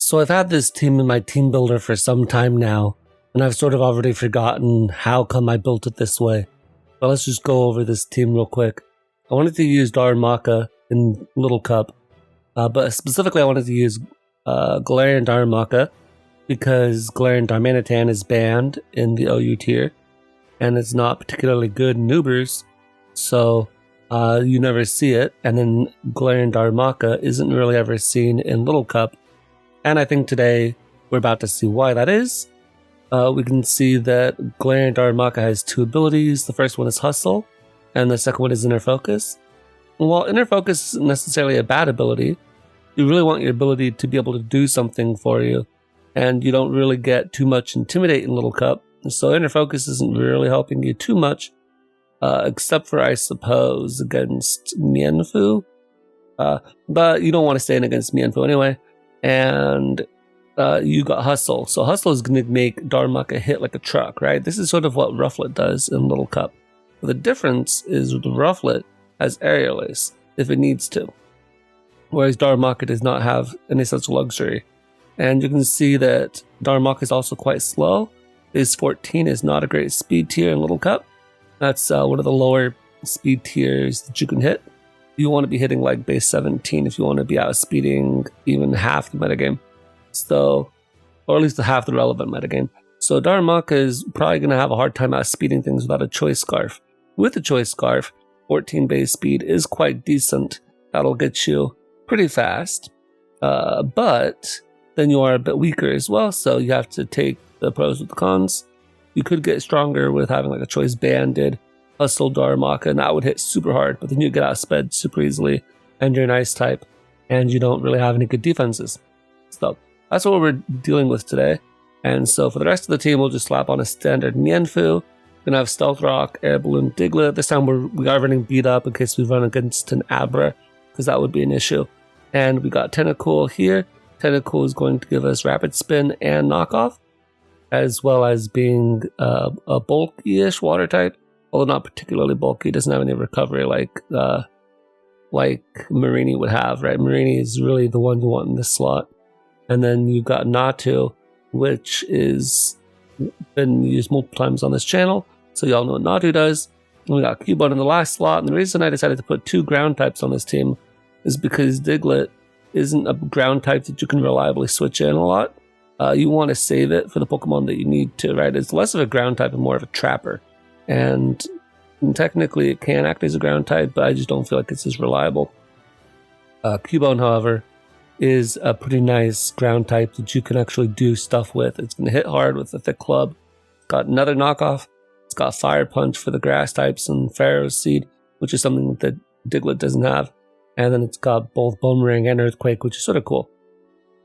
So I've had this team in my team builder for some time now, and I've sort of already forgotten how come I built it this way. But let's just go over this team real quick. I wanted to use Darumaka in Little Cup, but specifically I wanted to use Galarian Darumaka because Galarian Darmanitan is banned in the OU tier, and it's not particularly good in Ubers, so you never see it. And then Galarian Darumaka isn't really ever seen in Little Cup, and I think today we're about to see why that is. We can see that Galarian Darumaka has two abilities. The first one is Hustle, and the second one is Inner Focus. And while Inner Focus isn't necessarily a bad ability, you really want your ability to be able to do something for you, and you don't really get too much Intimidate in Little Cup, so Inner Focus isn't really helping you too much, except for, I suppose, against Mienfoo. But you don't want to stay in against Mienfoo anyway, and you got Hustle. So Hustle is going to make Darumaka hit like a truck, right? This is sort of what Rufflet does in Little Cup. But the difference is with Rufflet has Aerial Ace if it needs to, whereas Darumaka does not have any such luxury. And you can see that Darumaka is also quite slow. Base 14 is not a great speed tier in Little Cup. That's one of the lower speed tiers that you can hit. You want to be hitting like base 17 if you want to be outspeeding even half the metagame. So, or at least half the relevant metagame. So Darumaka is probably going to have a hard time outspeeding things without a Choice Scarf. With a Choice Scarf, 14 base speed is quite decent. That'll get you pretty fast. But then you are a bit weaker as well, so you have to take the pros with the cons. You could get stronger with having like a Choice Banded, Hustle Darumaka, and that would hit super hard, but then you get outsped super easily, and you're an Ice type, and you don't really have any good defenses. So that's what we're dealing with today. And so for the rest of the team, we'll just slap on a standard Mienfoo. We're gonna have Stealth Rock, Air Balloon, Diglett. This time we are running beat up in case we run against an Abra, because that would be an issue. And we got Tentacool here. Tentacool is going to give us Rapid Spin and Knockoff, as well as being a bulky-ish water type, although not particularly bulky. It doesn't have any recovery like Marini would have, right? Marini is really the one you want in this slot. And then you've got Natu, which is been used multiple times on this channel, so y'all know what Natu does. And we got Cubone in the last slot, and the reason I decided to put two ground types on this team is because Diglett isn't a ground type that you can reliably switch in a lot. You want to save it for the Pokemon that you need to, right? It's less of a ground type and more of a trapper. And technically it can act as a ground type, but I just don't feel like it's as reliable. Cubone, however, is a pretty nice ground type that you can actually do stuff with. It's going to hit hard with a thick club. It's got another knockoff. It's got Fire Punch for the grass types and Pharaoh's Seed, which is something that Diglett doesn't have. And then it's got both Boomerang and Earthquake, which is sort of cool.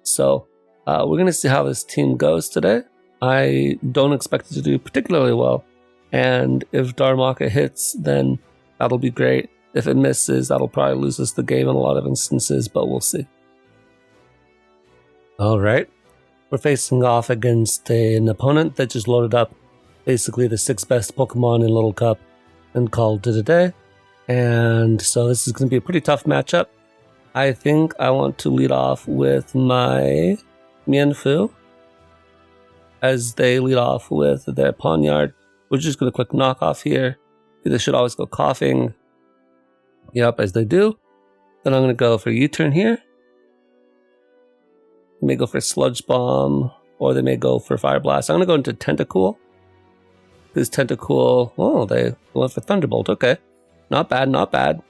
So we're going to see how this team goes today. I don't expect it to do particularly well. And if Darumaka hits, then that'll be great. If it misses, that'll probably lose us the game in a lot of instances, but we'll see. Alright, we're facing off against an opponent that just loaded up basically the 6 best Pokemon in Little Cup and called it a day. And so this is going to be a pretty tough matchup. I think I want to lead off with my Mienfoo as they lead off with their Pawniard. We're just going to click Knockoff here. They should always go Coughing. Yep, as they do. Then I'm going to go for U-turn here. They may go for Sludge Bomb, or they may go for Fire Blast. I'm going to go into Tentacool. Because Tentacool, oh, they went for Thunderbolt. Okay. Not bad, not bad.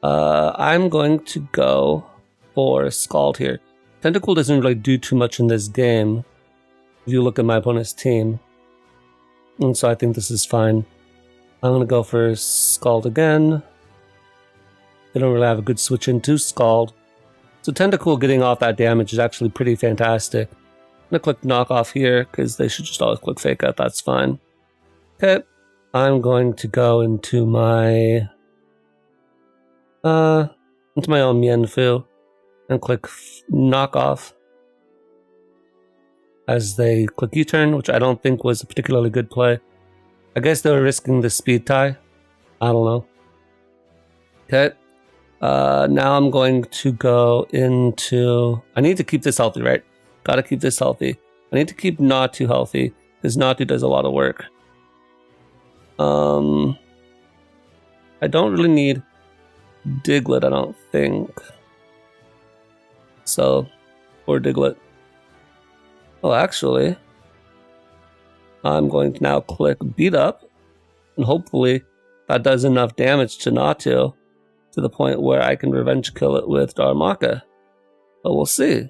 I'm going to go for Scald here. Tentacool doesn't really do too much in this game, if you look at my opponent's team. And so I think this is fine. I'm going to go for Scald again. They don't really have a good switch into Scald. So Tentacool getting off that damage is actually pretty fantastic. I'm going to click Knockoff here, because they should just always click Fake Out. That's fine. Okay. I'm going to go into my own Mienfoo and click Knockoff as they click U-turn, which I don't think was a particularly good play. I guess they were risking the speed tie. I don't know. Okay. Now I'm going to go into... I need to keep this healthy, right? Gotta keep this healthy. I need to keep Natu healthy, because Natu does a lot of work. I don't really need Diglett, I don't think. So, poor Diglett. Oh, actually, I'm going to now click Beat Up, and hopefully that does enough damage to Natu to the point where I can revenge kill it with Darumaka. But we'll see.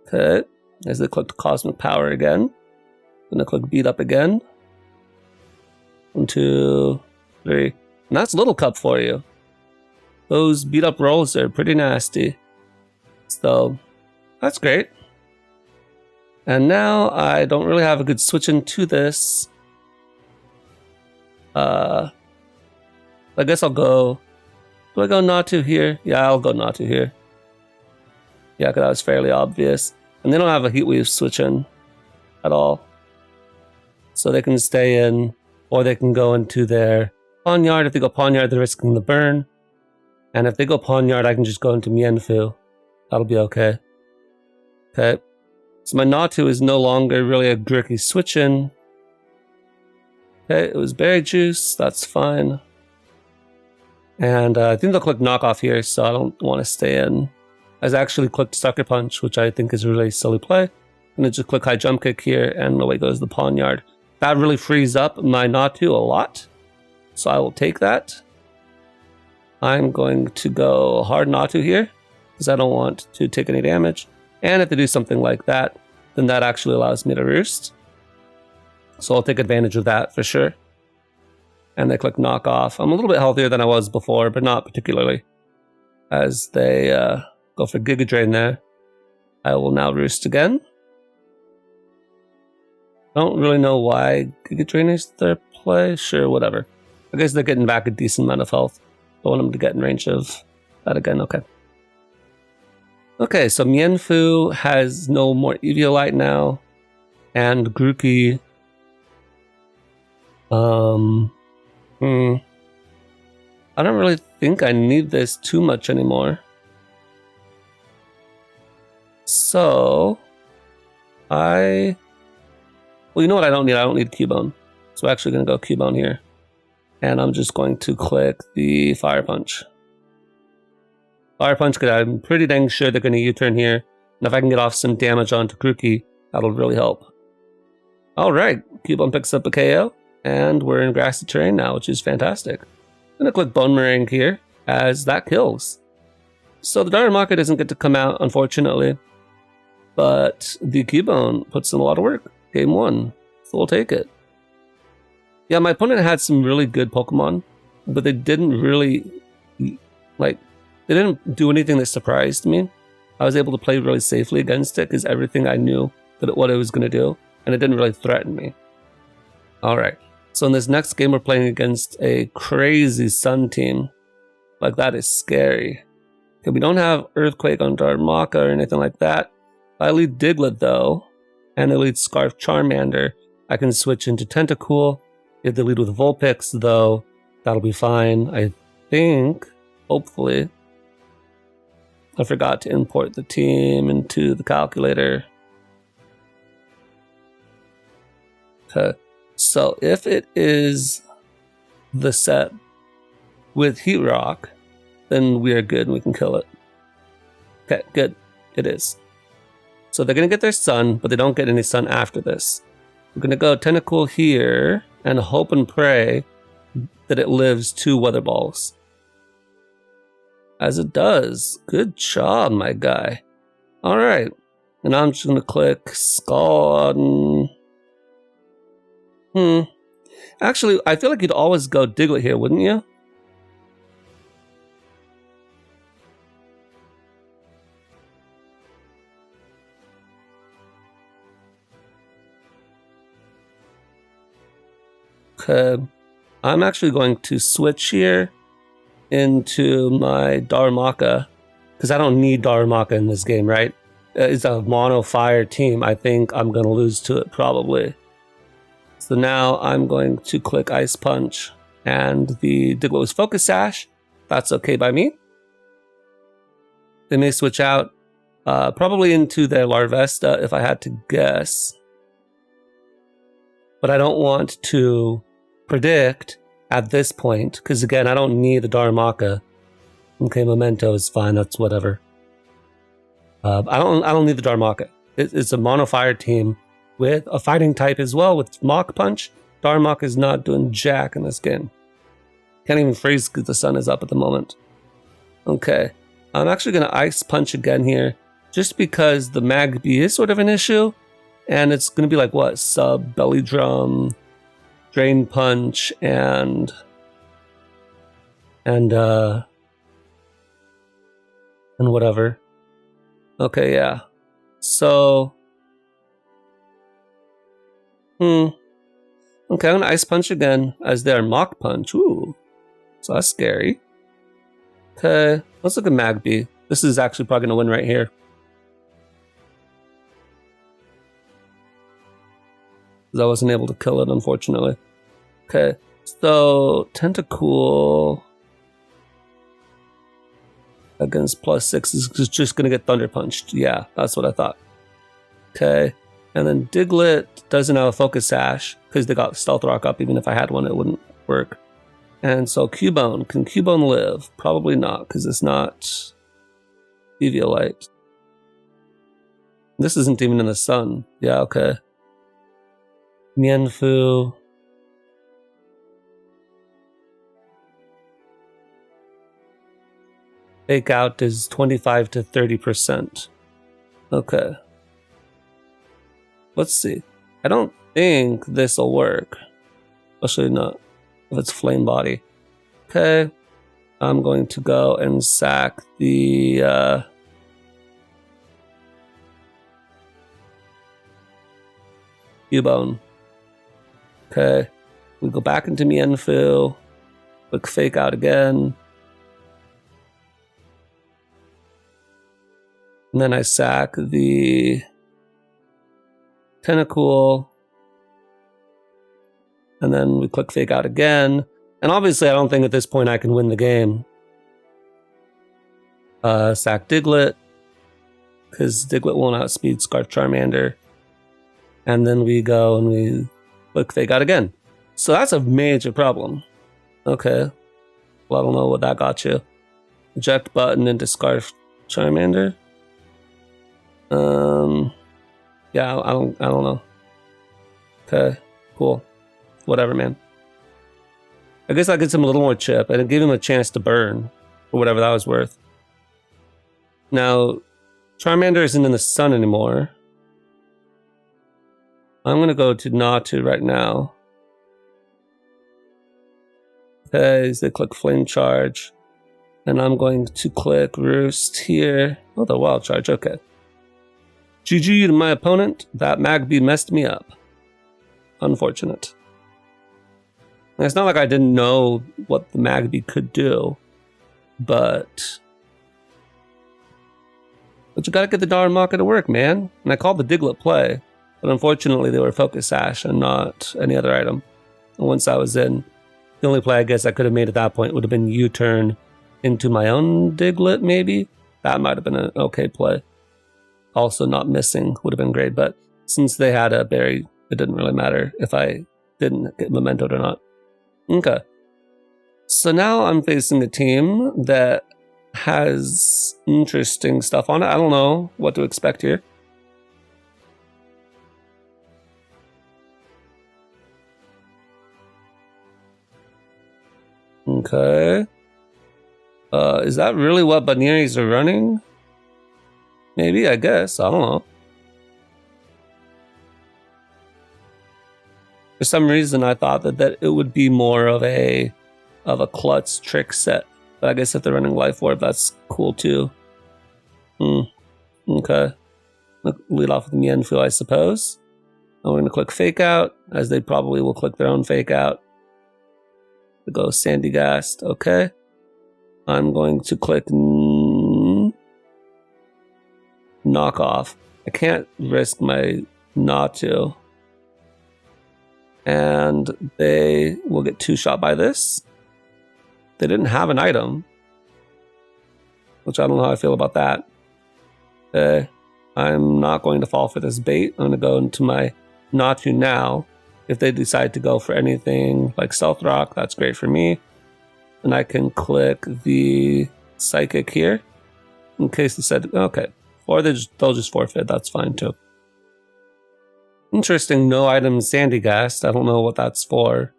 Okay, as I click Cosmic Power again. I'm gonna click Beat Up again. 1, 2, 3. And that's Little Cup for you. Those beat up rolls are pretty nasty. So, that's great. And now I don't really have a good switch into this. I guess I'll go... Do I go Natu here? Yeah, I'll go Natu here. Yeah, because that was fairly obvious. And they don't have a Heat Wave switch in at all. So they can stay in, or they can go into their Pawn Yard. If they go Pawn Yard, they're risking the burn. And if they go Pawn Yard, I can just go into Mienfoo. That'll be okay. Okay. So my Natu is no longer really a Gricky switch in. Okay, it was Berry Juice. That's fine. And I think they'll click Knockoff here, so I don't want to stay in. I actually clicked Sucker Punch, which I think is a really silly play. And then just click High Jump Kick here, and away goes the Pawn Yard. That really frees up my Natu a lot. So I will take that. I'm going to go hard Natu here, because I don't want to take any damage. And if they do something like that, then that actually allows me to roost. So I'll take advantage of that for sure. And they click Knock Off. I'm a little bit healthier than I was before, but not particularly. As they go for Giga Drain there. I will now roost again. Don't really know why Giga Drain is their play. Sure, whatever. I guess they're getting back a decent amount of health. I want them to get in range of that again. Okay. Okay, so Mienfoo has no more Eviolite now. And Grookey... I don't really think I need this too much anymore. So... Well, you know what I don't need? I don't need Cubone. So I'm actually going to go Cubone here. And I'm just going to click the Fire Punch. Fire Punch, because I'm pretty dang sure they're going to U-turn here. And if I can get off some damage onto Grookey, that'll really help. Alright, Cubone picks up a KO. And we're in grassy terrain now, which is fantastic. I'm going to click Bone Meringue here, as that kills. So the Darumaka doesn't get to come out, unfortunately. But the Cubone puts in a lot of work. Game 1. So we'll take it. Yeah, my opponent had some really good Pokemon, but they didn't really, they didn't do anything that surprised me. I was able to play really safely against it because everything I knew what it was going to do, and it didn't really threaten me. Alright, so in this next game we're playing against a crazy Sun team. Like, that is scary. Okay, we don't have Earthquake on Darumaka or anything like that. If I lead Diglett though, and I lead Scarf Charmander, I can switch into Tentacool. If they lead with Vulpix though, that'll be fine. I think, hopefully. I forgot to import the team into the calculator. Okay, so if it is the set with Heat Rock, then we are good and we can kill it. Okay, good. It is. So they're going to get their sun, but they don't get any sun after this. We're going to go Tentacool here and hope and pray that it lives 2 Weather Balls. As it does. Good job, my guy. Alright. And I'm just going to click Scald. Actually, I feel like you'd always go Diglett here, wouldn't you? Okay. I'm actually going to switch here into my Darumaka, because I don't need Darumaka in this game, right? It's a mono fire team. I think I'm going to lose to it probably. So now I'm going to click Ice Punch, and the Diglett was Focus Sash. That's okay by me. They may switch out, Probably into their Larvesta if I had to guess. But I don't want to predict at this point, because again, I don't need the Darumaka. Okay, Memento is fine, that's whatever. I don't need the Darumaka. It's a mono fire team with a fighting type as well with Mach Punch. Darumaka is not doing jack in this game. Can't even freeze because the sun is up at the moment. Okay, I'm actually going to Ice Punch again here, just because the Magby is sort of an issue, and it's going to be like what? Sub, Belly Drum, Drain Punch, and whatever. Okay, yeah. So, okay, I'm gonna Ice Punch again as their Mach Punch. Ooh, so that's scary. Okay, let's look at Magby. This is actually probably gonna win right here. Because I wasn't able to kill it, unfortunately. Okay, so Tentacool against +6 is just going to get Thunder Punched. Yeah, that's what I thought. Okay, and then Diglett doesn't have a Focus Sash because they got Stealth Rock up. Even if I had one, it wouldn't work. And so Cubone, can Cubone live? Probably not, because it's not Eviolite. This isn't even in the sun. Yeah, okay. Mienfoo. Fake out is 25 to 30%. Okay. Let's see. I don't think this will work. Especially not if it's Flame Body. Okay. I'm going to go and sack the Cubone. Okay. We go back into Mienfoo. Click Fake Out again. And then I sack the Tentacool. And then we click Fake Out again. And obviously I don't think at this point I can win the game. Sack Diglett. Because Diglett won't outspeed Scarf Charmander. And then we go and we click Fake Out again. So that's a major problem. Okay. Well, I don't know what that got you. Eject button into Scarf Charmander. Yeah, I don't know. Okay, cool. Whatever, man. I guess I get him a little more chip and give him a chance to burn, or whatever that was worth. Now, Charmander isn't in the sun anymore. I'm gonna go to Natu right now. Okay, so click Flame Charge. And I'm going to click Roost here. Oh, the Wild Charge, okay. GG to my opponent. That Magby messed me up. Unfortunate. And it's not like I didn't know what the Magby could do, but you gotta get the Darumaka to work, man. And I called the Diglett play, but unfortunately they were Focus Sash and not any other item. And once I was in, the only play I guess I could have made at that point would have been U-turn into my own Diglett, maybe. That might have been an okay play. Also not missing would have been great, but since they had a berry, it didn't really matter if I didn't get mementoed or not. Okay. So now I'm facing a team that has interesting stuff on it. I don't know what to expect here. Okay. Is that really what Banneris are running? Maybe, I guess. I don't know. For some reason, I thought that it would be more of a Klutz trick set. But I guess if they're running Life Orb, that's cool too. Okay. Lead off with Mienfoo, I suppose. And we're going to click Fake Out, as they probably will click their own Fake Out. To go Sandygast. Okay. I'm going to click Knock Off. I can't risk my Natu. And they will get 2-shot by this. They didn't have an item, which I don't know how I feel about that. I'm not going to fall for this bait. I'm going to go into my Natu now. If they decide to go for anything like Stealth Rock, that's great for me. And I can click the Psychic here in case they said, okay. Or they'll just forfeit, that's fine too. Interesting, no item Sandygast. I don't know what that's for,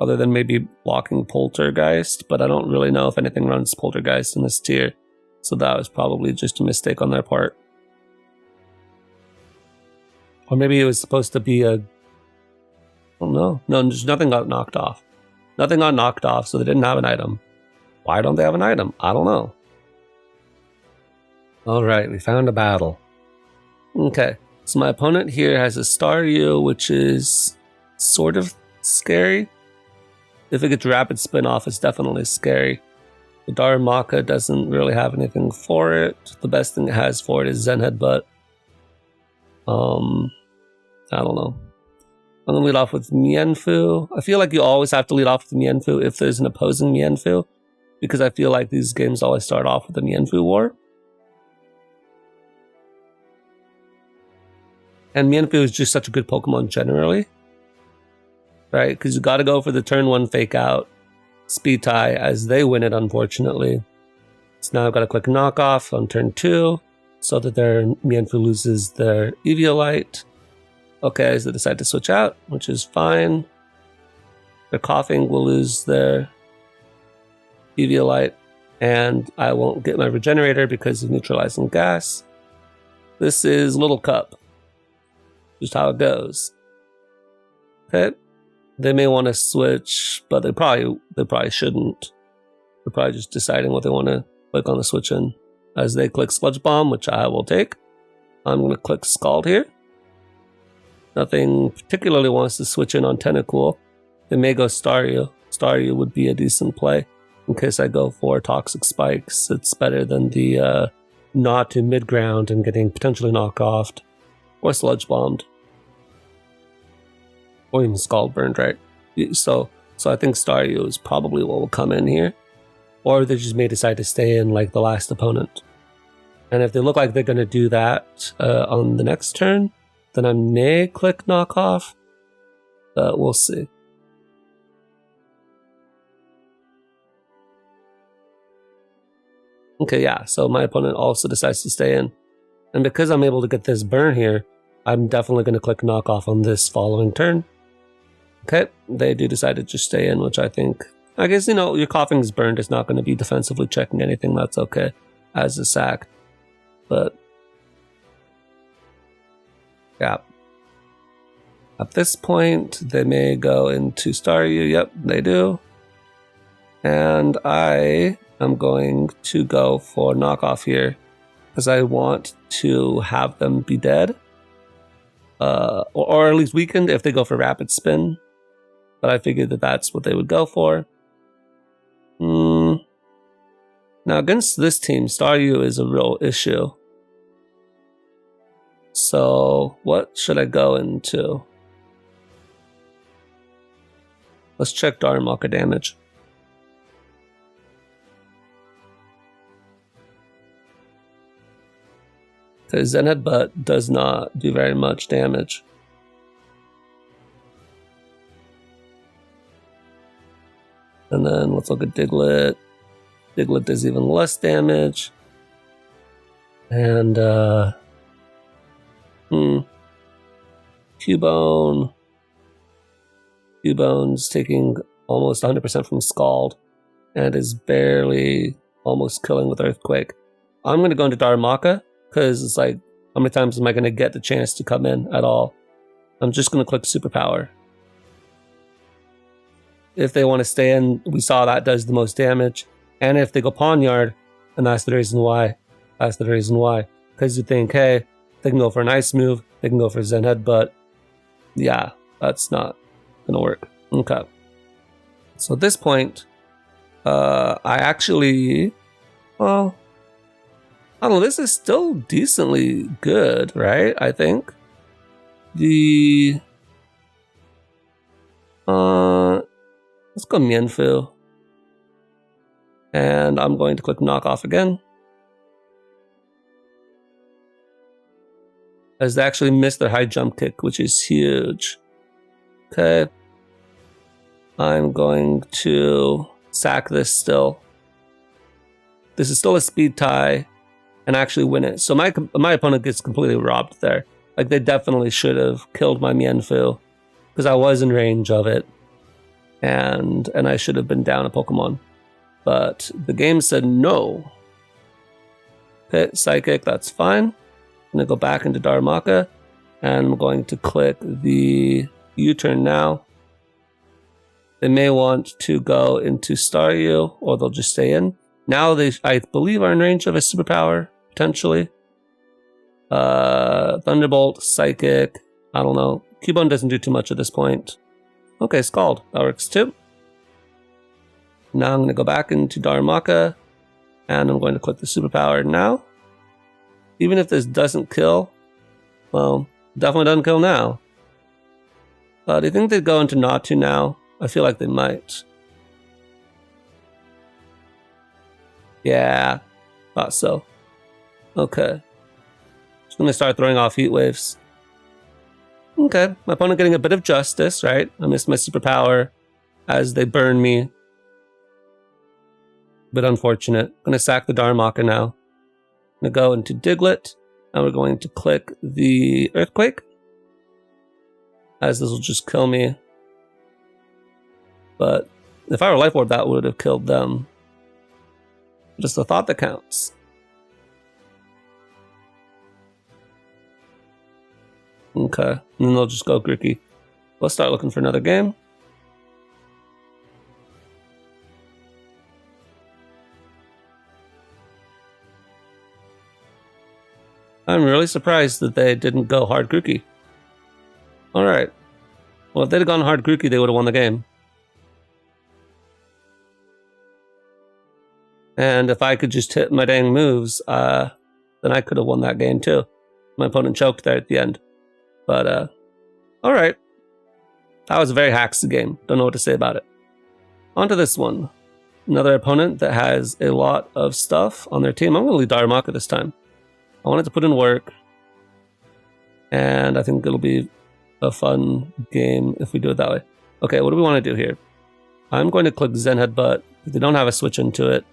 other than maybe blocking Poltergeist, but I don't really know if anything runs Poltergeist in this tier. So that was probably just a mistake on their part. Or maybe it was supposed to be a... I don't know. No, just nothing got knocked off. Nothing got knocked off, so they didn't have an item. Why don't they have an item? I don't know. Alright, we found a battle. Okay, so my opponent here has a Staryu, which is sort of scary. If it gets Rapid Spin off, it's definitely scary. The Darumaka doesn't really have anything for it. The best thing it has for it is Zen Headbutt. I don't know. I'm gonna lead off with Mienfoo. I feel like you always have to lead off with Mienfoo if there's an opposing Mienfoo, because I feel like these games always start off with a Mienfoo war. And Mienfoo is just such a good Pokemon generally, right? Because you got to go for the turn 1 fake out, speed tie as they win it, unfortunately. So now I've got to click knockoff on turn 2 so that their Mienfoo loses their Eviolite. Okay, so they decide to switch out, which is fine. Their Coughing will lose their Eviolite, and I won't get my Regenerator because of neutralizing gas. This is Little Cup. Just how it goes. Okay, they may want to switch, but they probably shouldn't. They're probably just deciding what they want to click on the switch in. As they click Sludge Bomb, which I will take, I'm going to click Scald here. Nothing particularly wants to switch in on Tentacool. They may go Staryu. Staryu would be a decent play in case I go for Toxic Spikes. It's better than the Natu mid-ground and getting potentially knocked off or Sludge Bombed. Or even Scald Burned, right? So I think Staryu is probably what will come in here. Or they just may decide to stay in like the last opponent. And if they look like they're going to do that on the next turn, then I may click knockoff. We'll see. Okay, yeah, so my opponent also decides to stay in. And because I'm able to get this burn here, I'm definitely going to click knockoff on this following turn. Okay, they do decide to just stay in, which I guess, you know, your Coughing's burned. It's not going to be defensively checking anything. That's okay as a sack. But, yeah. At this point, they may go into Staryu. Yep, they do. And I am going to go for knockoff here because I want to have them be dead. Or at least weakened if they go for Rapid Spin. But I figured that that's what they would go for. Now against this team, Staryu is a real issue. So what should I go into? Let's check Darumaka damage. Because Zen Headbutt does not do very much damage. And then let's look at Diglett. Diglett does even less damage. And, Cubone. Cubone's taking almost 100% from Scald. And is barely almost killing with Earthquake. I'm going to go into Darumaka. Because it's like, how many times am I going to get the chance to come in at all? I'm just going to click Superpower. If they want to stay in, we saw that does the most damage. And if they go Pawnyard, and that's the reason why. That's the reason why. Because you think, hey, they can go for an Ice move, they can go for Zen Headbutt. Yeah, that's not going to work. Okay. So at this point, I actually, well, I don't know, this is still decently good, right? I think. Let's go Mienfoo. And I'm going to click knockoff again. as they actually missed their high jump kick, which is huge. Okay. I'm going to sack this still. This is still a speed tie and actually win it. So my opponent gets completely robbed there. Like, they definitely should have killed my Mienfoo because I was in range of it. And I should have been down a Pokemon. But the game said no. Okay, Psychic, that's fine. I'm going to go back into Darumaka. And I'm going to click the U-turn now. They may want to go into Staryu, or they'll just stay in. Now they, I believe, are in range of a superpower, potentially. Thunderbolt, Psychic, I don't know. Cubone doesn't do too much at this point. Okay, Scald, that works too. Now I'm going to go back into Darumaka, and I'm going to click the superpower now. Even if this doesn't kill, well, definitely doesn't kill now. Do you think they'd go into Natu now? I feel like they might. Yeah, thought so. Okay. Just going to start throwing off heat waves. Okay, my opponent getting a bit of justice, right? I missed my superpower as they burn me. Bit unfortunate. I'm going to sack the Darumaka now. I'm going to go into Diglett, and we're going to click the Earthquake, as this will just kill me. But if I were Life Orb, that would have killed them. Just the thought that counts. Okay, and then they'll just go Grookey. Let's start looking for another game. I'm really surprised that they didn't go hard Grookey. Alright. Well, if they'd have gone hard Grookey, they would have won the game. And if I could just hit my dang moves, then I could have won that game too. My opponent choked there at the end. But, alright. That was a very hacksy game. Don't know what to say about it. On to this one. Another opponent that has a lot of stuff on their team. I'm going to lead Darumaka this time. I wanted to put in work. And I think it'll be a fun game if we do it that way. Okay, what do we want to do here? I'm going to click Zen Headbutt. They don't have a switch into it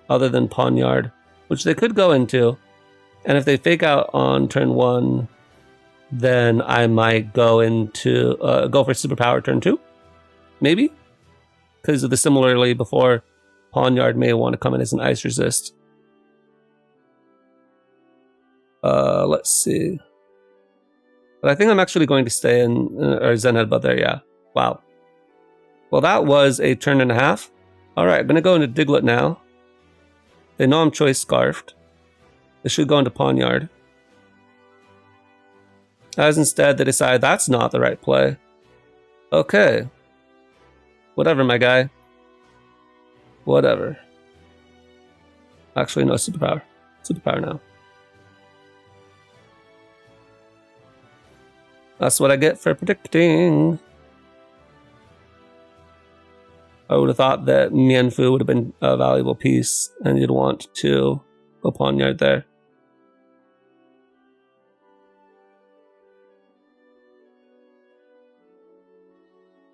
other than Pawniard, which they could go into. And if they fake out on turn 1, then I might go into go for Superpower turn 2, maybe, because of the similarly before. Pawniard may want to come in as an Ice Resist. Let's see. But I think I'm actually going to stay in or Zen Headbutt there. Yeah. Wow. Well, that was a turn and a half. All right, I'm gonna go into Diglett now. They know I'm Choice Scarfed. They should go into Pawniard. As instead, they decide that's not the right play. Okay. Whatever, my guy. Whatever. Actually, no, Superpower. Superpower now. That's what I get for predicting. I would have thought that Mienfoo would have been a valuable piece, and you'd want to go Pawniard there.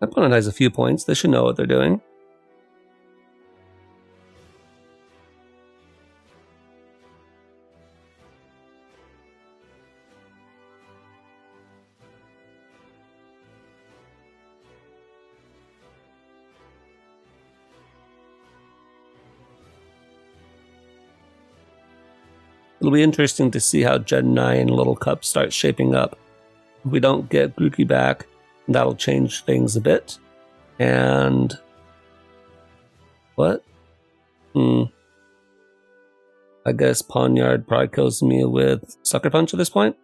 My opponent has a few points. They should know what they're doing. It'll be interesting to see how Gen 9 Little Cup starts shaping up. If we don't get Grookey back, that'll change things a bit. And... what? I guess Pawniard probably kills me with Sucker Punch at this point.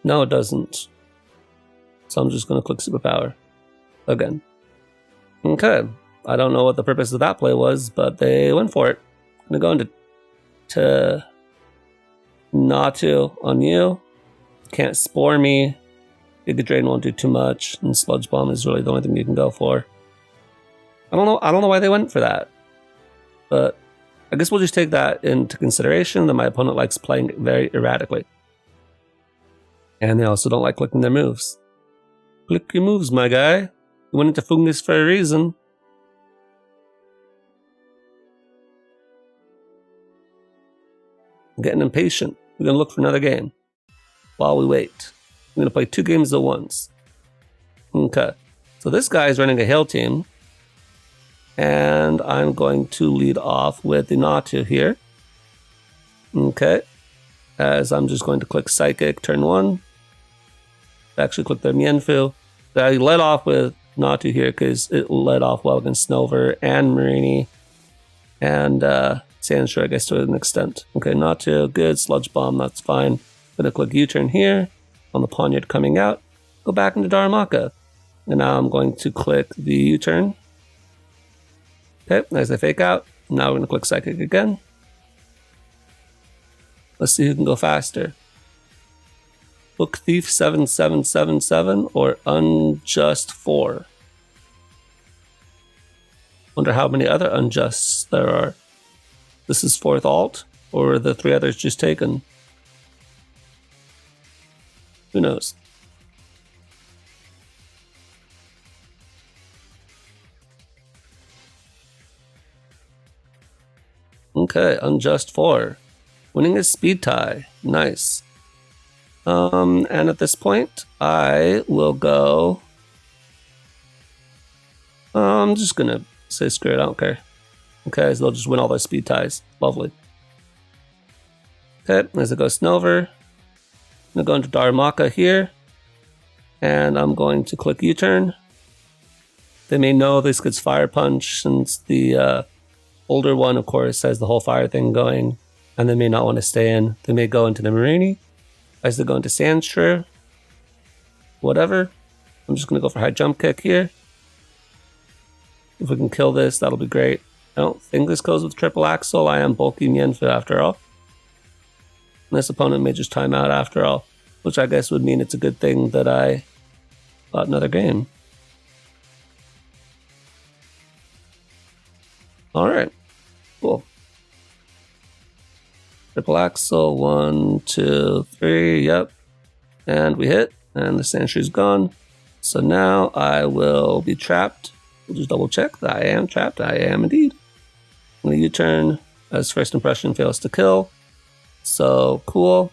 No, it doesn't. So I'm just going to click Superpower again. Okay. I don't know what the purpose of that play was, but they went for it. I'm going to go into Natu on you. Can't Spore me. Giga Drain won't do too much. And Sludge Bomb is really the only thing you can go for. I don't know why they went for that. But I guess we'll just take that into consideration that my opponent likes playing very erratically. And they also don't like clicking their moves. Click your moves, my guy. You went into Fungus for a reason. I'm getting impatient. We're going to look for another game while we wait. I'm going to play 2 games at once. Okay. So this guy is running a Hail team. And I'm going to lead off with the Natu here. Okay. As I'm just going to click Psychic turn 1. Actually click the Mienfu. I led off with Natu here because it led off well against Snover and Marini. And Sandshrew, I guess, to an extent. Okay, Natu, good. Sludge Bomb, that's fine. Gonna click U-turn here on the Poniard coming out. Go back into Darumaka. And now I'm going to click the U-turn. Okay, as I fake out. Now we're gonna click Psychic again. Let's see who can go faster. Book Thief 7777 or Unjust 4. Wonder how many other Unjusts there are. This is 4th alt, or are the 3 others just taken? Who knows? Okay, Unjust 4. Winning a speed tie. Nice. And at this point, I will go... I'm just gonna say screw it, I don't care. Okay, so they'll just win all their speed ties. Lovely. Okay, as I go Snover, I'm gonna go into Darumaka here. And I'm going to click U-turn. They may know this gets Fire Punch since the older one, of course, has the whole fire thing going. And they may not want to stay in. They may go into the Marini. As they go into Sandshrew. Whatever. I'm just going to go for high jump kick here. If we can kill this, that'll be great. I don't think this goes with triple axle. I am bulky Mienfu after all. And this opponent may just time out after all. Which I guess would mean it's a good thing that I got another game. Alright. Cool. Triple axle, 1, 2, 3, yep. And we hit, and the Sandshrew is gone. So now I will be trapped. We'll just double check that I am trapped. I am indeed. I'm going to U-turn as first impression fails to kill. So cool.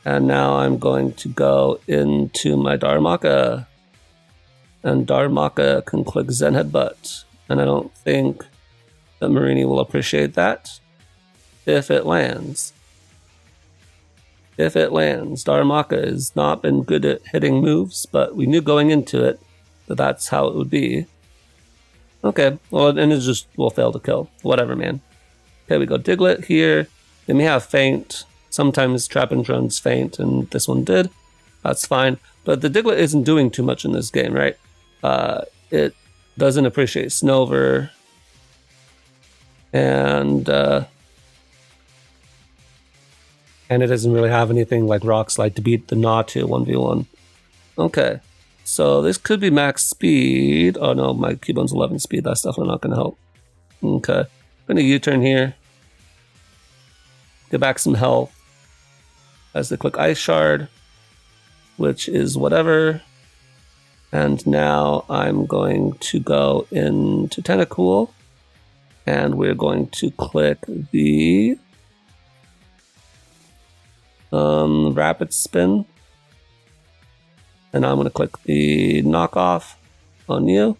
And now I'm going to go into my Darumaka. And Darumaka can click Zen Headbutt. And I don't think that Marini will appreciate that. If it lands. If it lands. Darumaka has not been good at hitting moves, but we knew going into it that that's how it would be. Okay, well, and it just will fail to kill. Whatever, man. Okay, we go Diglett here. They may have Feint. Sometimes Trap and Drones Feint, and this one did. That's fine. But the Diglett isn't doing too much in this game, right? It doesn't appreciate Snover. And it doesn't really have anything like Rock Slide to beat the Natu 1v1. Okay, so this could be max speed. Oh no, my Cubone's 11 speed. That's definitely not going to help. Okay, I'm going to U-turn here. Get back some health. As they click Ice Shard, which is whatever. And now I'm going to go into Tentacool. And we're going to click the Rapid Spin. And I'm going to click the Knockoff on you.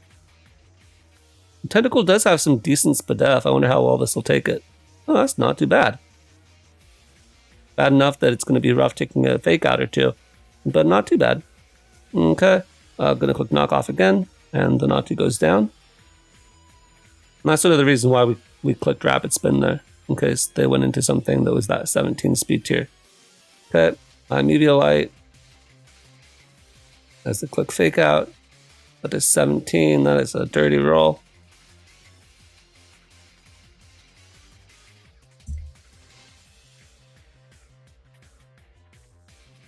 Tentacool does have some decent SPDF. I wonder how well this will take it. Oh, that's not too bad. Bad enough that it's going to be rough taking a fake out or two. But not too bad. Okay. I'm going to click Knockoff again. And the Natu goes down. And that's sort of the reason why we clicked Rapid Spin there. In case they went into something that was that 17 speed tier. Okay. I'm Eviolite. As they click Fake Out. That is 17. That is a dirty roll.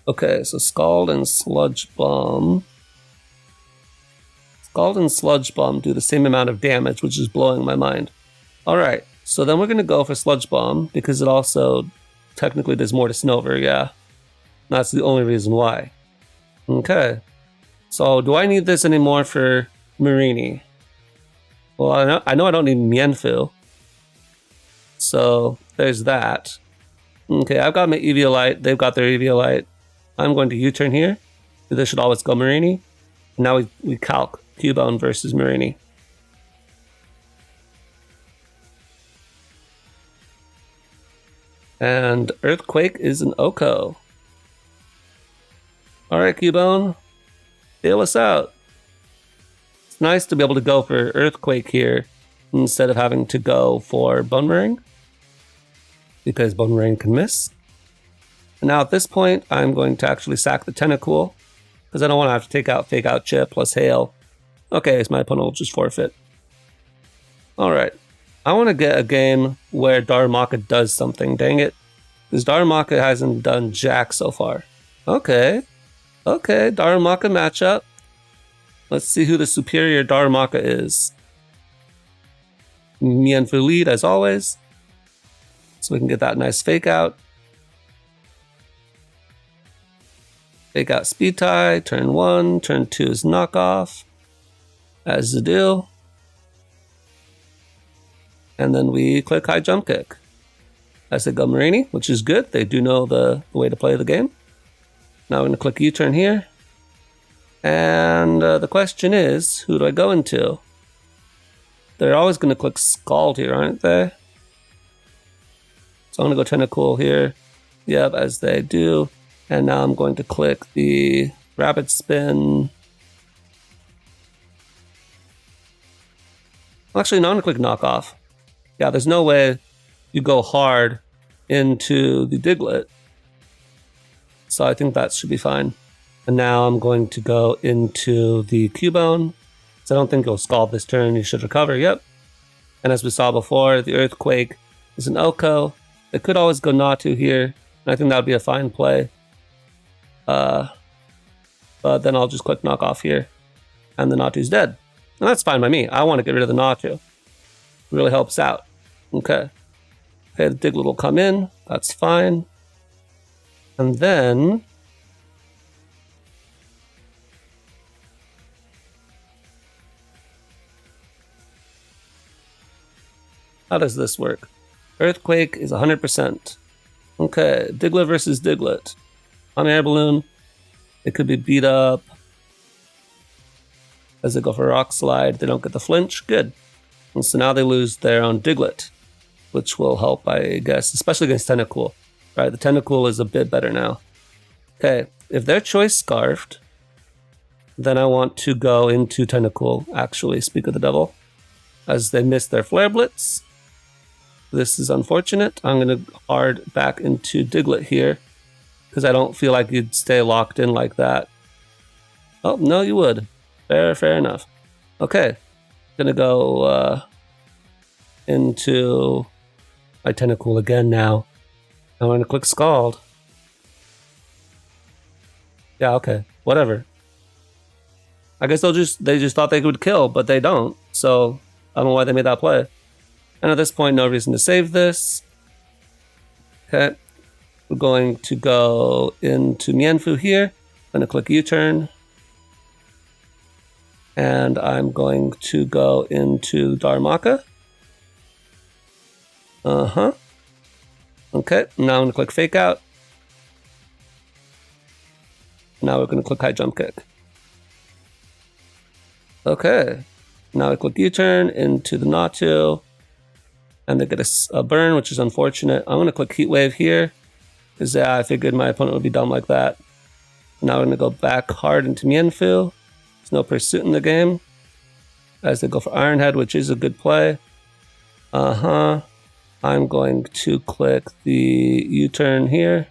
Okay, so Scald and Sludge Bomb. Scald and Sludge Bomb do the same amount of damage, which is blowing my mind. Alright, so then we're going to go for Sludge Bomb, because it also technically does more to Snover, yeah. That's the only reason why. Okay. So, do I need this anymore for Marini? Well, I know I don't need Mienfoo. So, there's that. Okay, I've got my Eviolite. They've got their Eviolite. I'm going to U-turn here. This should always go Marini. Now we calc Cubone versus Marini. And Earthquake is an Oko. Alright, Cubone. Bail us out. It's nice to be able to go for Earthquake here instead of having to go for Boomerang, because Boomerang can miss. And now at this point, I'm going to actually sack the Tentacool, because I don't want to have to take out Fake Out Chip plus Hail. Okay, so my opponent will just forfeit. Alright. I want to get a game where Darumaka does something, dang it. Because Darumaka hasn't done jack so far. Okay. Okay, Darumaka matchup. Let's see who the superior Darumaka is. Mienfoo lead, as always. So we can get that nice Fake Out. Fake Out Speed Tie, turn 1, turn 2 is Knockoff. As the deal. And then we click High Jump Kick. As they go Marini, which is good. They do know the way to play the game. Now we're going to click U-turn here. And the question is, who do I go into? They're always going to click Scald here, aren't they? So I'm going to go Tentacool here. Yep, as they do. And now I'm going to click the Rapid Spin. Actually, no, I'm going to click Knockoff. Yeah, there's no way you go hard into the Diglett. So I think that should be fine. And now I'm going to go into the Cubone. So I don't think you'll Scald this turn. You should recover, yep. And as we saw before, the Earthquake is an Oko. They could always go Natu here. And I think that would be a fine play. But then I'll just click Knockoff here. And the Natu's dead. And that's fine by me. I want to get rid of the Natu. It really helps out. Okay. Okay, the Diglett will come in. That's fine. And then how does this work? Earthquake is 100%. Okay, Diglett versus Diglett. On Air Balloon, it could be beat up. As they go for Rock Slide, they don't get the flinch. Good. And so now they lose their own Diglett, which will help, I guess, especially against Tentacool. Right, the Tentacool is a bit better now. Okay, if they're Choice Scarfed, then I want to go into Tentacool, actually, speak of the devil, as they miss their Flare Blitz. This is unfortunate. I'm going to hard back into Diglett here, because I don't feel like you'd stay locked in like that. Oh, no, you would. Fair enough. Okay, going to go into my Tentacool again now. I'm going to click Scald. Yeah, okay. Whatever. I guess they just thought they could kill, but they don't. So, I don't know why they made that play. And at this point, no reason to save this. Okay. We're going to go into Mienfoo here. I'm going to click U-turn. And I'm going to go into Darumaka. Uh-huh. Okay, now I'm going to click Fake Out. Now we're going to click High Jump Kick. Okay, now I click U-turn into the Natu. And they get a burn, which is unfortunate. I'm going to click Heat Wave here. Because I figured my opponent would be dumb like that. Now we're going to go back hard into Mienfoo. There's no Pursuit in the game. As they go for Iron Head, which is a good play. Uh-huh. I'm going to click the U-turn here.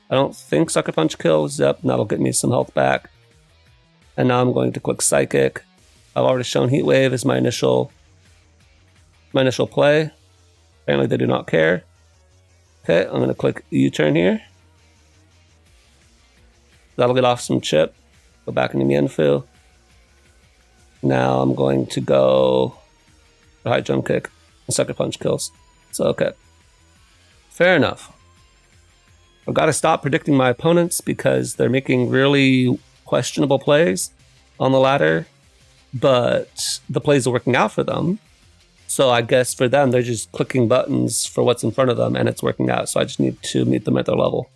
I don't think Sucker Punch kills. Yep, that'll get me some health back. And now I'm going to click Psychic. I've already shown Heat Wave as my initial play. Apparently they do not care. Okay, I'm going to click U-turn here. That'll get off some chip. Go back into Mienfoo. Now I'm going to go high jump kick and sucker punch kills. So, okay. Fair enough. I've got to stop predicting my opponents because they're making really questionable plays on the ladder, but the plays are working out for them. So I guess for them, they're just clicking buttons for what's in front of them and it's working out. So I just need to meet them at their level,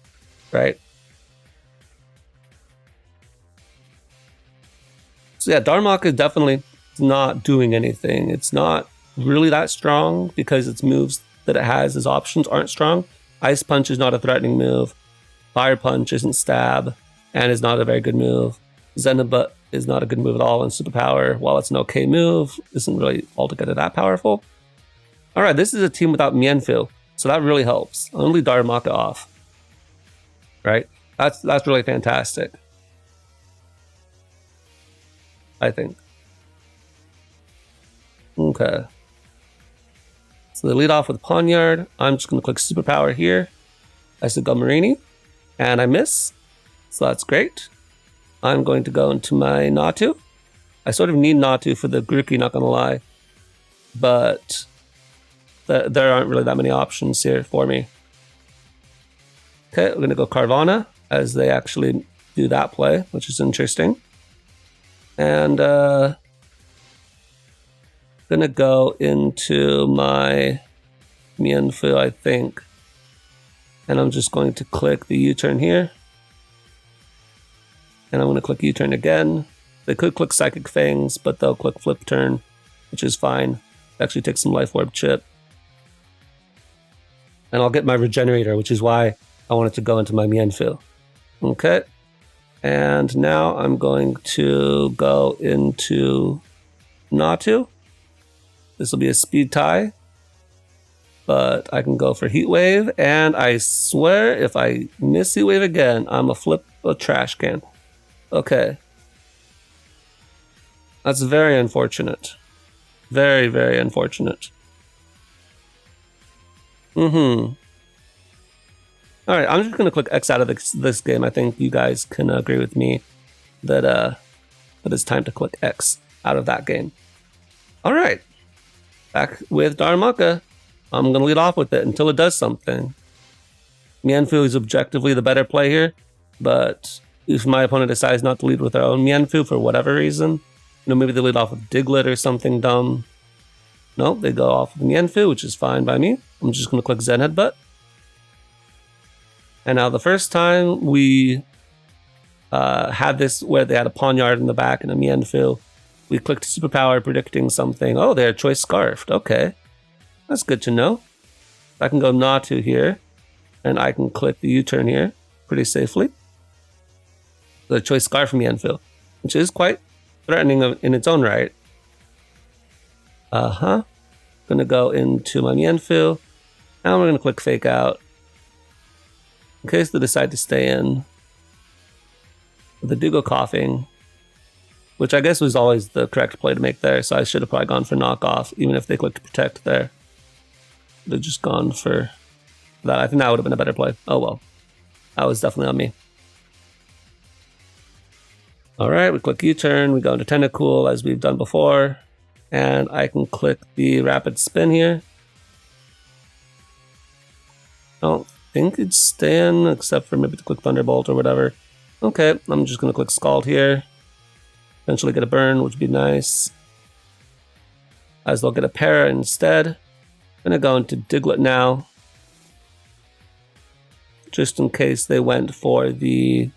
right? So yeah, Darumaka is definitely not doing anything. It's not really that strong because its moves that it has as options aren't strong. Ice Punch is not a threatening move. Fire Punch isn't stab and is not a very good move. Zen Headbutt is not a good move at all in Superpower. While it's an okay move, isn't really altogether that powerful. All right, this is a team without Mienfoo, so that really helps. I'm gonna leave Darumaka off. Right? That's really fantastic, I think. Okay. So they lead off with Poniard. I'm just going to click Superpower here. I said go Marini, and I miss. So that's great. I'm going to go into my Natu. I sort of need Natu for the Grookey, not going to lie. But there aren't really that many options here for me. Okay, we're going to go Carvana, as they actually do that play, which is interesting. And gonna go into my Mienfoo, I think. And I'm just going to click the U-turn here. And I'm gonna click U-turn again. They could click Psychic Fangs, but they'll click Flip Turn, which is fine. Actually takes some Life Orb chip. And I'll get my Regenerator, which is why I wanted to go into my Mienfoo. Okay. And now I'm going to go into Natu. This will be a speed tie, but I can go for Heat Wave, and I swear if I miss Heat Wave again, I'm a flip a trash can. Okay. That's very unfortunate. Very, very unfortunate. Alright, I'm just going to click X out of this game. I think you guys can agree with me that it's time to click X out of that game. Alright. Back with Darumaka. I'm going to lead off with it until it does something. Mienfoo is objectively the better play here, but if my opponent decides not to lead with their own Mienfoo for whatever reason, maybe they lead off with Diglett or something dumb. No, they go off with Mienfoo, which is fine by me. I'm just going to click Zen Headbutt. And now the first time we had this where they had a Poniard in the back and a Mienfoo, we clicked Superpower predicting something. Oh, they're Choice Scarfed. Okay. That's good to know. I can go Natu here, and I can click the U-turn here pretty safely. The Choice Scarf Mienfoo, which is quite threatening in its own right. Gonna go into my Mienfoo, and we're gonna click Fake Out in case they decide to stay in. They do go Coughing, which I guess was always the correct play to make there, so I should have probably gone for Knockoff, even if they clicked Protect there. They've just gone for that. I think that would have been a better play. Oh well. That was definitely on me. Alright, we click U-turn, we go into Tentacool as we've done before, and I can click the Rapid Spin here. I don't think it's staying, except for maybe to click Thunderbolt or whatever. Okay, I'm just going to click Scald here. Eventually get a burn, which would be nice. As they'll get a Para instead. I'm going to go into Diglett now. Just in case they went for the...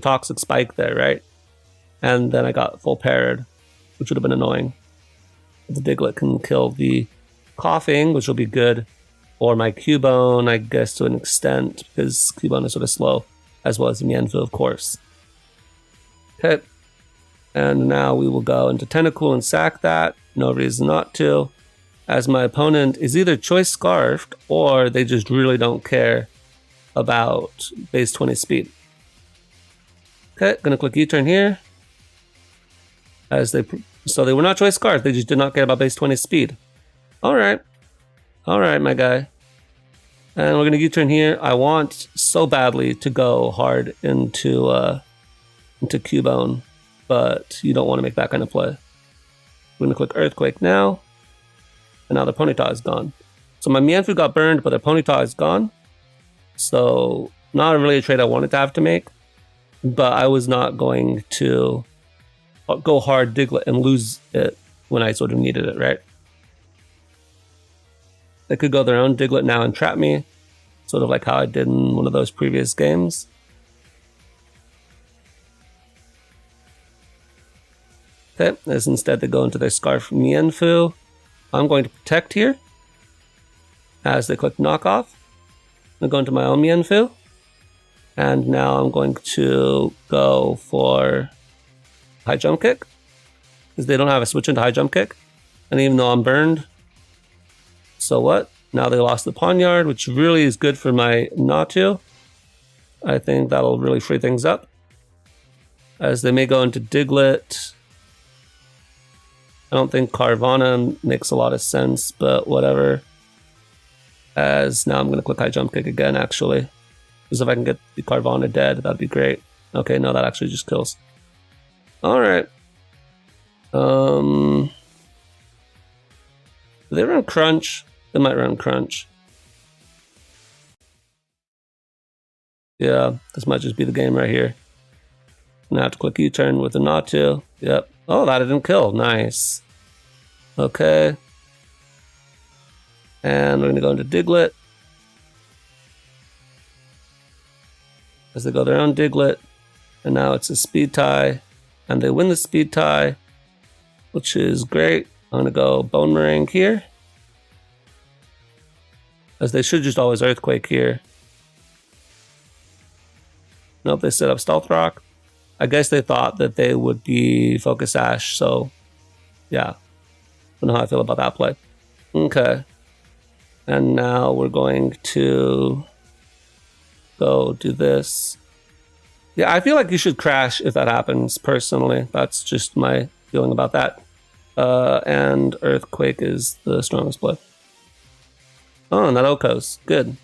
Toxic Spike there, right? And then I got full parried, which would have been annoying. The Diglett can kill the Coughing, which will be good. Or my Cubone, I guess, to an extent, because Cubone is sort of slow, as well as the Mienfoo, of course. Okay. And now we will go into Tentacool and sack that. No reason not to. As my opponent is either Choice Scarfed, or they just really don't care about base 20 speed. Okay, gonna click U-turn here. So they were not Choice Scarfed, they just did not care about base 20 speed. Alright. Alright, my guy. And we're gonna U-turn here. I want so badly to go hard into into Cubone, but you don't want to make that kind of play. We're going to click Earthquake now, and now the Ponyta is gone. So my Mienfoo got burned, but the Ponyta is gone. So not really a trade I wanted to have to make, but I was not going to go hard Diglett and lose it when I sort of needed it, right? They could go their own Diglett now and trap me, sort of like how I did in one of those previous games. Okay, as instead they go into their Scarf Mienfoo. I'm going to protect here as they click Knockoff. I'm going to my own Mienfoo. And now I'm going to go for High Jump Kick, because they don't have a switch into High Jump Kick. And even though I'm burned, so what? Now they lost the Pawniard, which really is good for my Natu. I think that'll really free things up, as they may go into Diglett. I don't think Carvanha makes a lot of sense, but whatever. As now I'm going to click High Jump Kick again, actually. Because if I can get the Carvanha dead, that'd be great. Okay, no, that actually just kills. Alright. Do they run Crunch? They might run Crunch. Yeah, this might just be the game right here. Now I have to click U-turn with the Natu. Yep. Oh, that didn't kill. Nice. Okay. And we're going to go into Diglett. As they go their own Diglett. And now it's a speed tie. And they win the speed tie, which is great. I'm going to go Bone Meringue here, as they should just always Earthquake here. Nope, they set up Stealth Rock. I guess they thought that they would be Focus Sash, so yeah. Don't know how I feel about that play. Okay. And now we're going to go do this. Yeah, I feel like you should crash if that happens, personally. That's just my feeling about that. And Earthquake is the strongest play. Oh, not Okos. Good.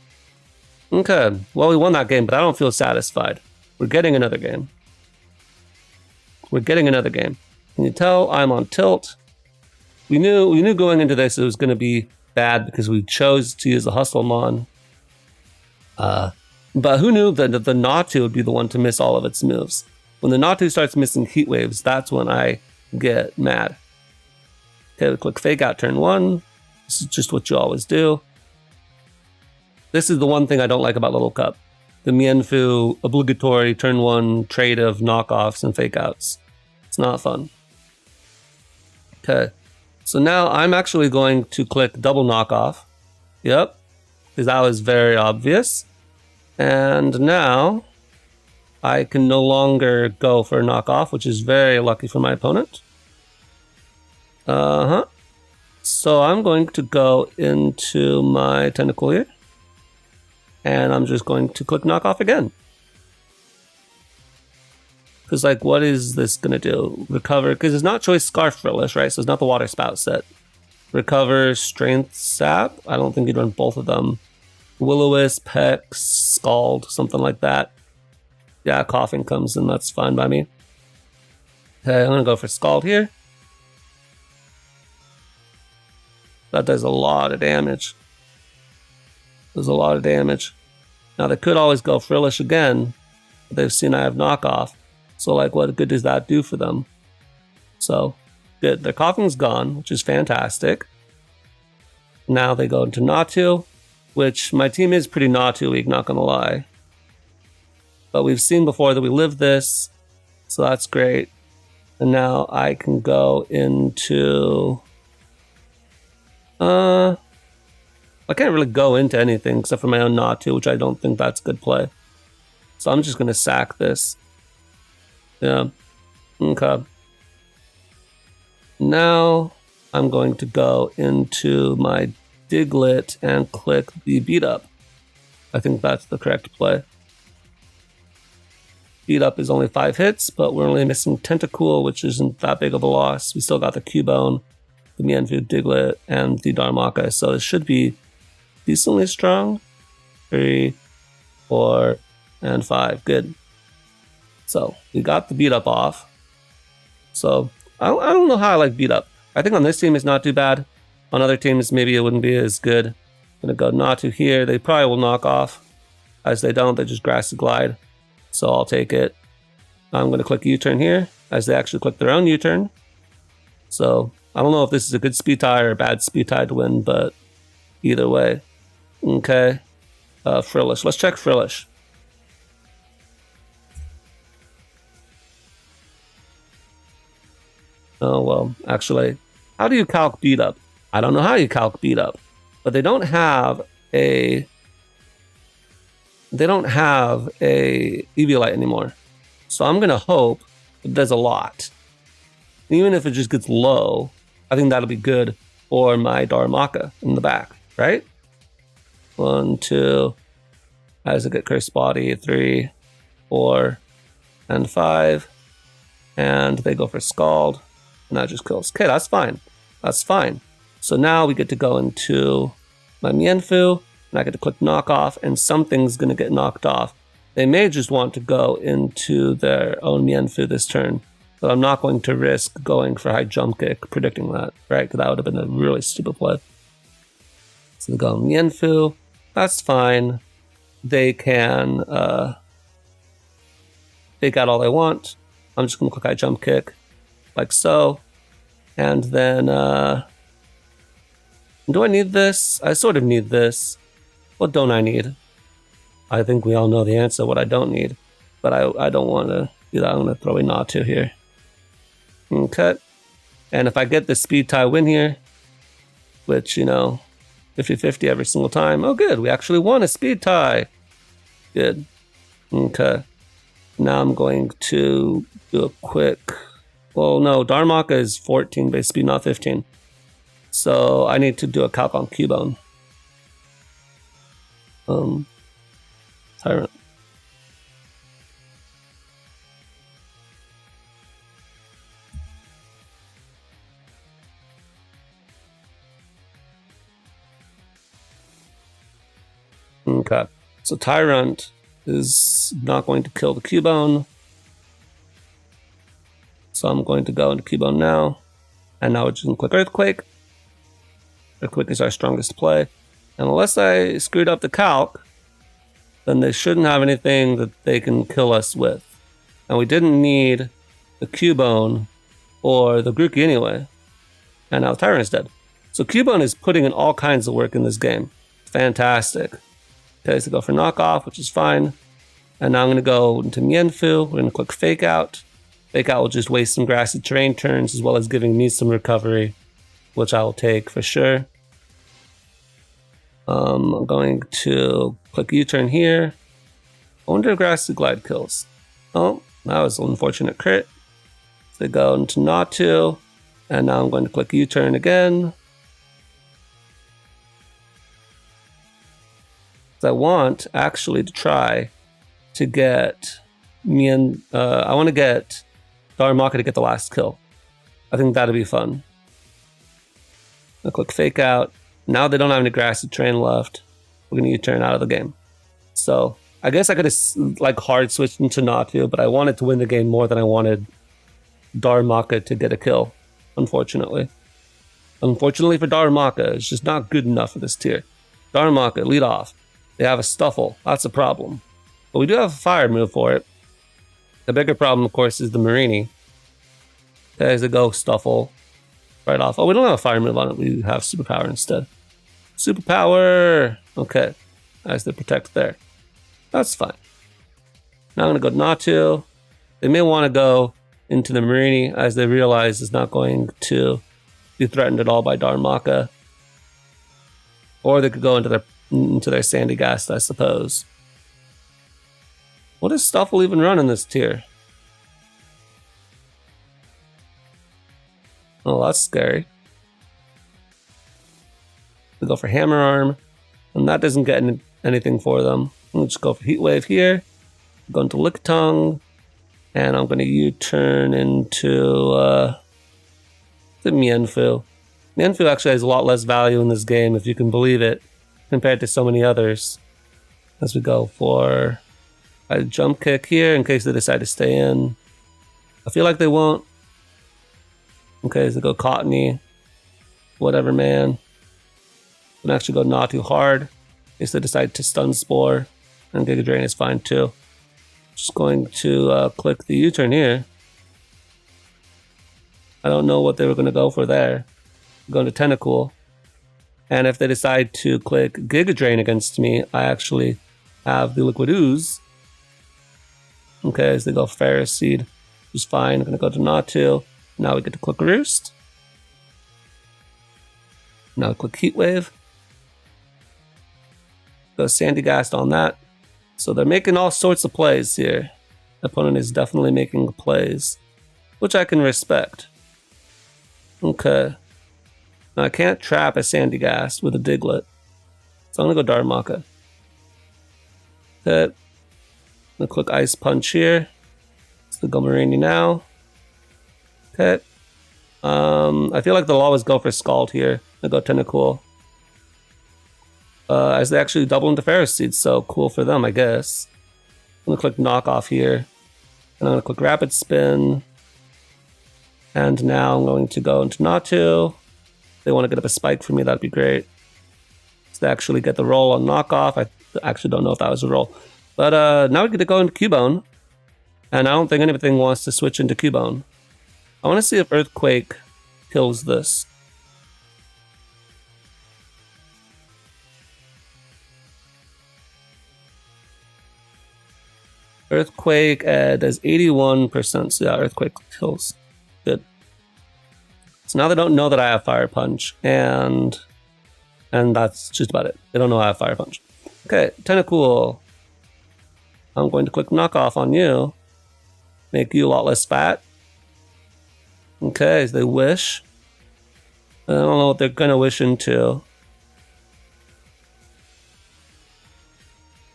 Okay. Well, we won that game, but I don't feel satisfied. We're getting another game. We're getting another game. Can you tell I'm on tilt? We knew going into this it was going to be bad because we chose to use the Hustlemon. But who knew that the Natu would be the one to miss all of its moves? When the Natu starts missing Heat Waves, that's when I get mad. Okay, we click Fake Out turn 1. This is just what you always do. This is the one thing I don't like about Little Cup. The Mienfoo obligatory turn 1 trade of knockoffs and fake outs. It's not fun. Okay, so now I'm actually going to click double knockoff. Yep, because that was very obvious. And now I can no longer go for a knockoff, which is very lucky for my opponent. So I'm going to go into my Tentacle here. And I'm just going to click knockoff again. Because, like, what is this going to do? Recover, because it's not Choice Scarf Frillish, right? So it's not the Water Spout set. Recover, Strength Sap. I don't think you'd run both of them. Will-O-Wisp, Hex, Scald, something like that. Yeah, Coughing comes in, that's fine by me. Okay, I'm going to go for Scald here. That does a lot of damage. There's a lot of damage. Now they could always go Frillish again. But they've seen I have knockoff. So like what good does that do for them? So good. Their Coughing's gone, which is fantastic. Now they go into Natu, which my team is pretty Natu weak, not gonna lie. But we've seen before that we live this, so that's great. And now I can go into I can't really go into anything except for my own Natu, which I don't think that's a good play. So I'm just going to sack this. Yeah. Okay. Now I'm going to go into my Diglett and click the Beat Up. I think that's the correct play. Beat Up is only 5 hits, but we're only missing Tentacool, which isn't that big of a loss. We still got the Cubone, the Mienfoo, Diglett, and the Darumaka, so it should be decently strong. 3, 4, and 5. Good. So we got the beat up off. So I don't know how I like beat up. I think on this team it's not too bad. On other teams maybe it wouldn't be as good. I'm gonna go Natu here. They probably will knock off. As they don't, they just grassy glide. So I'll take it. I'm gonna click U-turn here, as they actually click their own U-turn. So I don't know if this is a good speed tie or a bad speed tie to win, but either way. Okay. Frillish. Let's check Frillish. Oh, well, actually, how do you calc beat up? I don't know how you calc beat up, but they don't have a Eviolite anymore. So I'm gonna hope it does a lot. Even if it just gets low, I think that'll be good for my Darumaka in the back, right? 1, 2, as I get Cursed Body, 3, 4, and 5. And they go for Scald. And that just kills. Okay, that's fine. That's fine. So now we get to go into my Mienfoo, and I get to click knock off, and something's going to get knocked off. They may just want to go into their own Mienfoo this turn, but I'm not going to risk going for high jump kick, predicting that, right? Because that would have been a really stupid play. So they go Mienfoo. That's fine. They can take out all they want. I'm just going to click high jump kick. Like so. And then, do I need this? I sort of need this. What don't I need? I think we all know the answer, what I don't need. But I don't want to do that. I'm going to throw a Natu here. Okay. And if I get the speed tie win here, which, 50-50 every single time. Oh, good. We actually won a speed tie. Good. Okay. Now I'm going to do a quick... Well, no, Darumaka is 14 base speed, not 15. So I need to do a calc on Cubone. Tyrant. Okay, so Tyrant is not going to kill the Cubone. So I'm going to go into Cubone now. And now we're just going to click Earthquake. Earthquake is our strongest play. And unless I screwed up the calc, then they shouldn't have anything that they can kill us with. And we didn't need the Cubone or the Grookey anyway. And now Tyrant is dead. So Cubone is putting in all kinds of work in this game. Fantastic. Okay, so go for knockoff, which is fine. And now I'm going to go into Mienfoo. We're going to click Fake Out. Fake Out will just waste some grassy terrain turns as well as giving me some recovery, which I will take for sure. I'm going to click U-turn here. I wonder if grassy glide kills. Oh, that was an unfortunate crit. So go into Natu, and now I'm going to click U-turn again. I want actually to try to get I want to get Darumaka to get the last kill. I think that'd be fun. I'll click Fake Out. Now they don't have any grassy terrain left. We're going to U-turn out of the game. So I guess I could have hard switched into Natu, but I wanted to win the game more than I wanted Darumaka to get a kill, unfortunately. Unfortunately for Darumaka, it's just not good enough for this tier. Darumaka, lead off. They have a Stuffle. That's a problem. But we do have a fire move for it. The bigger problem, of course, is the Marini. There's a go Stuffle right off. Oh, we don't have a fire move on it. We have Superpower instead. Superpower! Okay. As they protect there. That's fine. Now I'm going to go Natu. They may want to go into the Marini as they realize it's not going to be threatened at all by Darumaka. Or they could go into their Sandygast, I suppose. What does Stuffle even run in this tier? Oh, that's scary. We go for Hammer Arm, and that doesn't get anything for them. We'll just go for Heat Wave here. Go into Lick Tongue, and I'm going to U-turn into the Mienfoo. Mienfoo actually has a lot less value in this game, if you can believe it, compared to so many others. As we go for I jump kick here in case they decide to stay in. I feel like they won't. Okay, so they go Cottony. Whatever, man. Can actually go Natu hard in case they decide to stun Spore. And Giga Drain is fine too. Just going to click the U-turn here. I don't know what they were going to go for there. Going to Tentacool. And if they decide to click Giga Drain against me, I actually have the Liquid Ooze. Okay, as they go Ferris Seed, which is fine. I'm going to go to Natu. Now we get to click Roost. Now click Heat Wave. Go Sandygast on that. So they're making all sorts of plays here. The opponent is definitely making plays, which I can respect. Okay. Now I can't trap a Sandygast with a Diglett, so I'm going to go Darumaka. Okay. I'm going to click Ice Punch here. Let's go Marini now. Okay. I feel like they'll always go for Scald here. I'll go Tentacool. As they actually double into Ferris Seed, so cool for them, I guess. I'm going to click Knock Off here. And I'm going to click Rapid Spin. And now I'm going to go into Natu. If they want to get up a spike for me, that'd be great. So they actually get the roll on Knock Off. I actually don't know if that was a roll. But now we get to go into Cubone. And I don't think anything wants to switch into Cubone. I want to see if Earthquake kills this. Earthquake does 81%. So yeah, Earthquake kills. Good. So now they don't know that I have Fire Punch, and that's just about it. They don't know I have Fire Punch. Okay, Tentacool. I'm going to click Knock Off on you. Make you a lot less fat. Okay, they wish. I don't know what they're gonna wish into.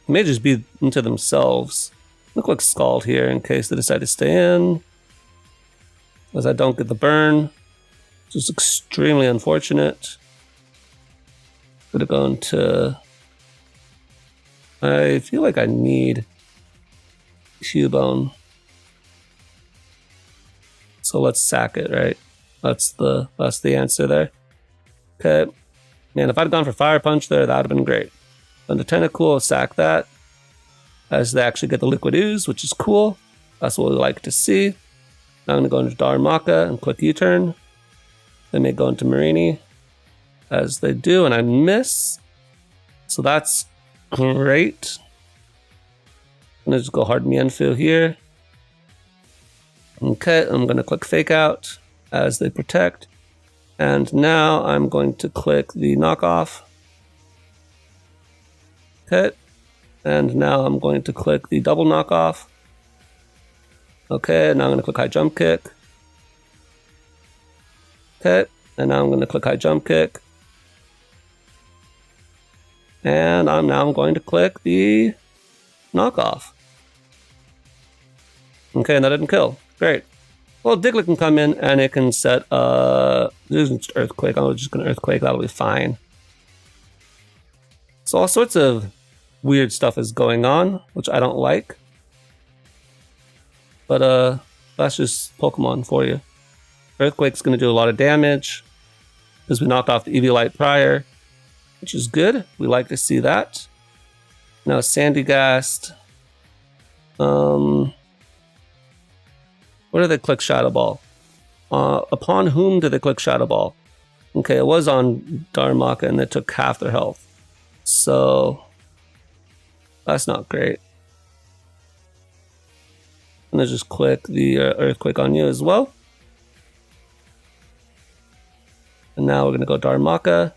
It may just be into themselves. Look like Scald here in case they decide to stay in. As I don't get the burn. Which is extremely unfortunate. Gonna go into... I feel like I need Cubone. So let's sack it, right? That's the answer there. Okay. Man, if I'd gone for Fire Punch there, that would have been great. On the Tentacool, sack that. As they actually get the Liquid Ooze, which is cool. That's what we like to see. Now I'm going to go into Darumaka and click U-turn. They may go into Marini. As they do, and I miss. So that's great. I'm going to just go hard Mienfoo here. Okay, I'm going to click Fake Out as they protect. And now I'm going to click the Knock Off. Okay. And now I'm going to click the double Knock Off. Okay, now I'm going to click High Jump Kick. Okay, and now I'm going to click High Jump Kick. And I'm going to click the Knock Off. Okay, and that didn't kill. Great. Well, Diglett can come in and it can set this is Earthquake. I'm just going to Earthquake. That'll be fine. So all sorts of weird stuff is going on, which I don't like. But that's just Pokemon for you. Earthquake's going to do a lot of damage because we knocked off the Eviolite prior, which is good. We like to see that. Now Sandygast. Where do they click Shadow Ball? Upon whom did they click Shadow Ball? Okay, it was on Darumaka and they took half their health. So that's not great. I'm going to just click the Earthquake on you as well. And now we're going to go Darumaka.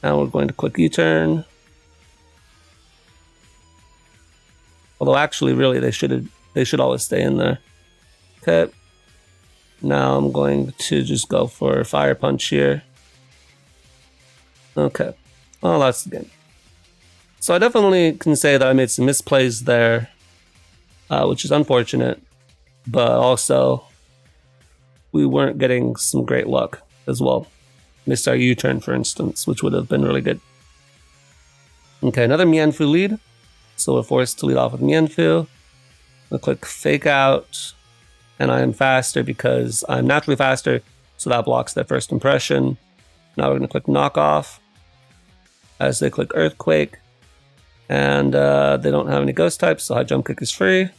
And we're going to click U-turn. Although actually, really, they should always stay in there. Okay. Now I'm going to just go for Fire Punch here. Okay. Well, that's the game. So I definitely can say that I made some misplays there, which is unfortunate. But also, we weren't getting some great luck as well. Missed our U-turn, for instance, which would have been really good. Okay, another Mienfoo lead. So we're forced to lead off with Mienfu. I'll click Fake Out. And I am faster because I'm naturally faster. So that blocks their first impression. Now we're going to click Knock Off. As they click Earthquake. And they don't have any ghost types, so High Jump Kick is free.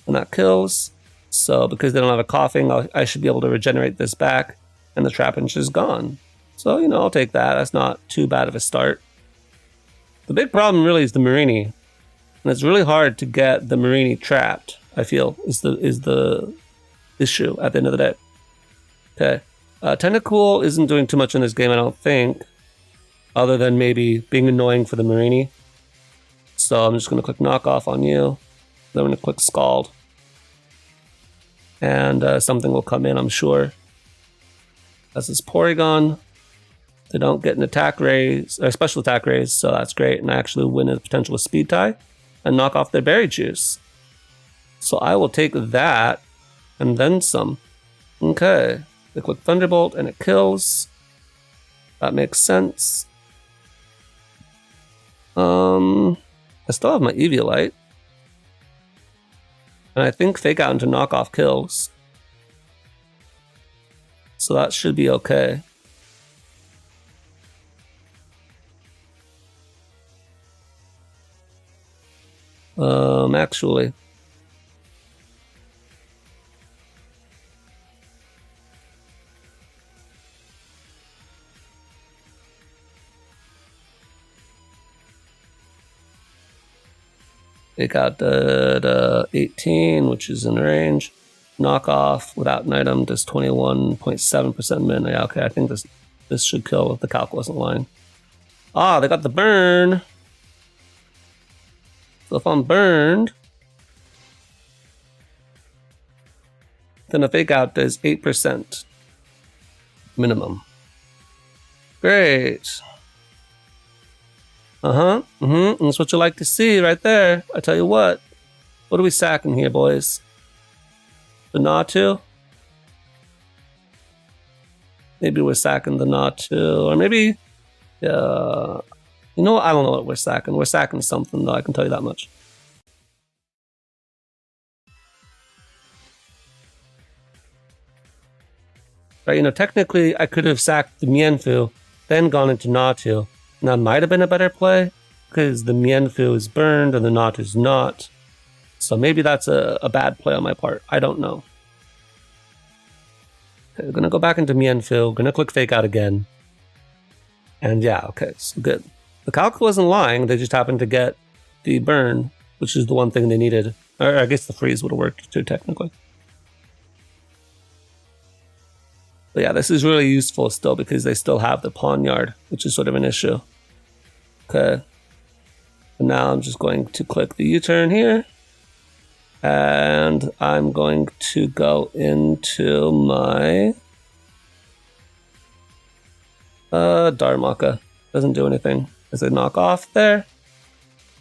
And that kills. So because they don't have a coughing, I should be able to regenerate this back. And the Trapinch is gone. So, you know, I'll take that. That's not too bad of a start. The big problem really is the Marini. And it's really hard to get the Marini trapped, I feel, is the issue at the end of the day. Okay. Tentacool isn't doing too much in this game, I don't think. Other than maybe being annoying for the Marini. So I'm just going to click Knock Off on you. Then I'm going to click Scald. And something will come in, I'm sure. That's this Porygon. They don't get an attack raise, or special attack raise, so that's great. And I actually win a potential Speed Tie and knock off their Berry Juice. So I will take that and then some. Okay. They click Thunderbolt and it kills. That makes sense. I still have my Eviolite. And I think Fake Out into Knock Off kills. So that should be okay. Actually. They got the 18, which is in range. Knock Off without an item does 21.7% min. Yeah, okay, I think this should kill if the calc wasn't lying. Ah, they got the burn. So if I'm burned, then a Fake Out does 8% minimum. Great. That's what you like to see right there. I tell you what. What are we sacking here, boys? The Natu? Maybe we're sacking the Natu. Or maybe... you know what? I don't know what we're sacking. We're sacking something, though. I can tell you that much. Right, you know, technically, I could have sacked the Mienfu, then gone into Natu. And that might have been a better play, because the Mienfu is burned and the Natu is not. So maybe that's a bad play on my part. I don't know. Okay, we're going to go back into Mienfu. Going to click Fake Out again. And yeah, okay, so good. The calc wasn't lying. They just happened to get the burn, which is the one thing they needed. Or I guess the freeze would have worked too, technically. But yeah, this is really useful still because they still have the pawn yard, which is sort of an issue. Okay. And now I'm just going to click the U-turn here. And I'm going to go into my Darumaka. Doesn't do anything as I knock off there.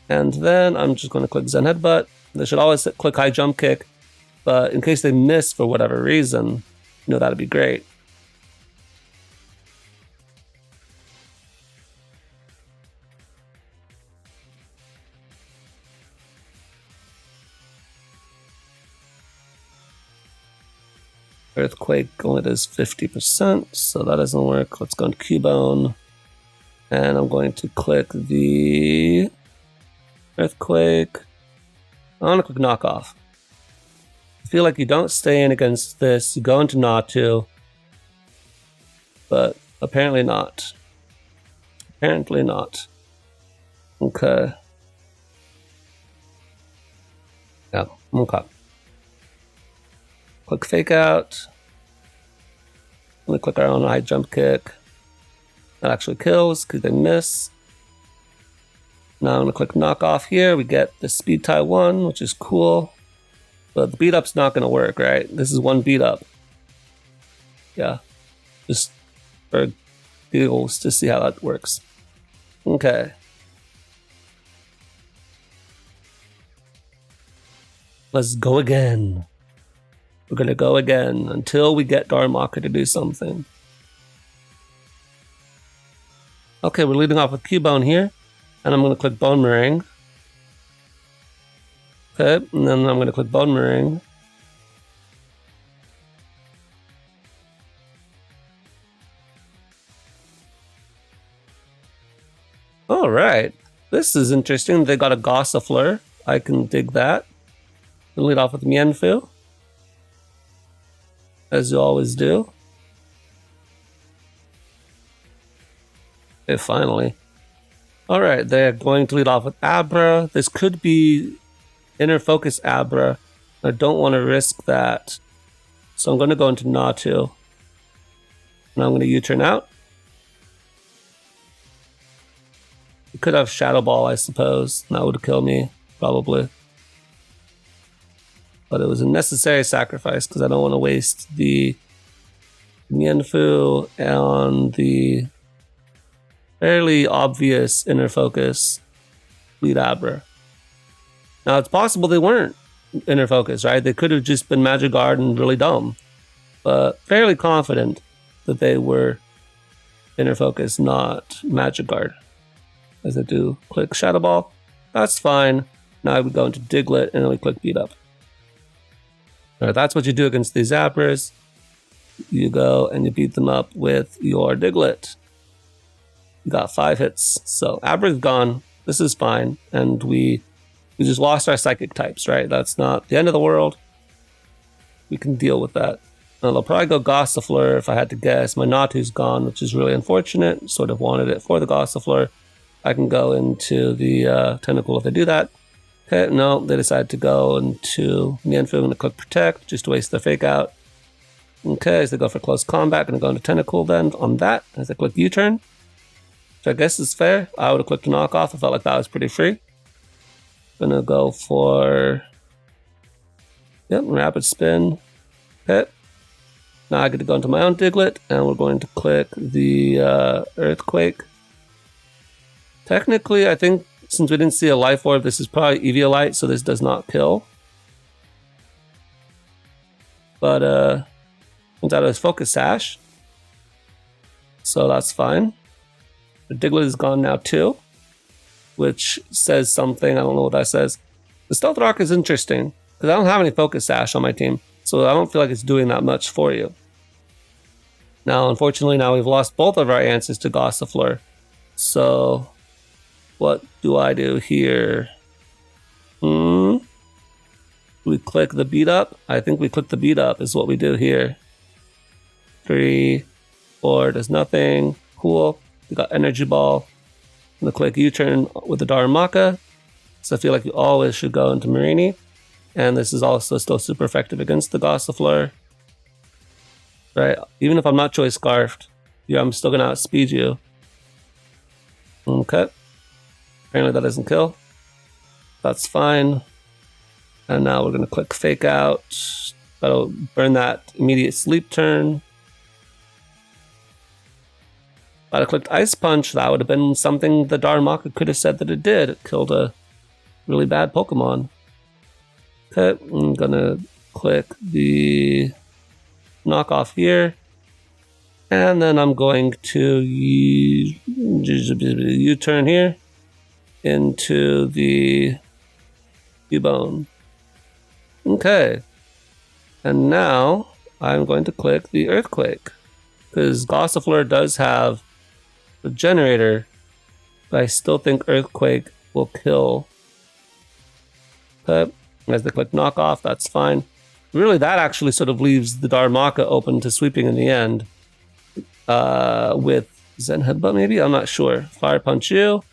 And then I'm just going to click Zen Headbutt. They should always click High Jump Kick. But in case they miss for whatever reason, you know, that'd be great. Earthquake only does 50%, so that doesn't work. Let's go into Cubone. And I'm going to click the Earthquake. I want to click Knock Off. I feel like you don't stay in against this. You go into Natu. But apparently not. Apparently not. Okay. Yeah, okay. Click Fake Out. I'm going to click our own High Jump Kick. That actually kills because they miss. Now I'm going to click Knock Off here. We get the Speed Tie 1, which is cool. But the beat up's not going to work, right? This is one beat up. Yeah. Just for giggles to see how that works. Okay. Let's go again. We're going to go again until we get Darumaka to do something. Okay, we're leading off with Cubone here. And I'm going to click Bone Meringue. Okay, and then I'm going to click Bone Ring. Alright, this is interesting. They got a Gossifleur. I can dig that. And lead off with Mienfoo, as you always do. Okay, finally. Alright, they're going to lead off with Abra. This could be Inner Focus Abra. I don't want to risk that. So I'm going to go into Natu. And I'm going to U-turn out. You could have Shadow Ball, I suppose. That would kill me, probably. But it was a necessary sacrifice because I don't want to waste the Mienfoo and the fairly obvious Inner Focus lead Abra. Now, it's possible they weren't Inner Focus, right? They could have just been Magic Guard and really dumb. But fairly confident that they were Inner Focus, not Magic Guard. As I do click Shadow Ball, that's fine. Now I would go into Diglett and then we click Beat Up. Alright, that's what you do against these Abras. You go and you beat them up with your Diglett. You got 5 hits. So Abra's gone. This is fine. And we just lost our Psychic types, right? That's not the end of the world. We can deal with that. And I'll probably go Gossifleur if I had to guess. My Natu's gone, which is really unfortunate. Sort of wanted it for the Gossifleur. I can go into the Tentacle if I do that. Okay, no, they decided to go into Mienfoo. I'm going to click Protect just to waste their Fake Out. Okay, as they go for Close Combat, I'm going to go into Tentacle then on that. As I click U-turn, which I guess is fair. I would have clicked Knock Off. I felt like that was pretty free. Going to go for Rapid Spin. Okay. Now I get to go into my own Diglett, and we're going to click the Earthquake. Technically, I think since we didn't see a Life Orb, this is probably Eviolite, so this does not kill. But turns out it was Focus Sash, so that's fine. The Diglett is gone now too, which says something. I don't know what that says. The Stealth Rock is interesting because I don't have any Focus Sash on my team, so I don't feel like it's doing that much for you. Now, unfortunately, now we've lost both of our answers to Gossifleur, so what do I do here? We click the Beat Up. I think we click the Beat Up is what we do here. 3, 4 does nothing. Cool. We got Energy Ball. I'm going to click U-turn with the Darumaka. So I feel like you always should go into Marini. And this is also still super effective against the Gossifleur. Right? Even if I'm not Choice Scarfed, I'm still going to outspeed you. Okay. Apparently that doesn't kill. That's fine. And now we're going to click Fake Out. That'll burn that immediate sleep turn. If I'd have clicked Ice Punch, that would have been something the Darumaka could have said that it did. It killed a really bad Pokemon. Okay, I'm going to click the Knockoff here. And then I'm going to U-turn here into the Cubone. Okay. And now I'm going to click the Earthquake. Because Gossifleur does have a generator, but I still think Earthquake will kill. Okay. As they click Knock Off, that's fine. Really, that actually sort of leaves the Darumaka open to sweeping in the end. With Zen Headbutt, maybe? I'm not sure. Fire Punch you.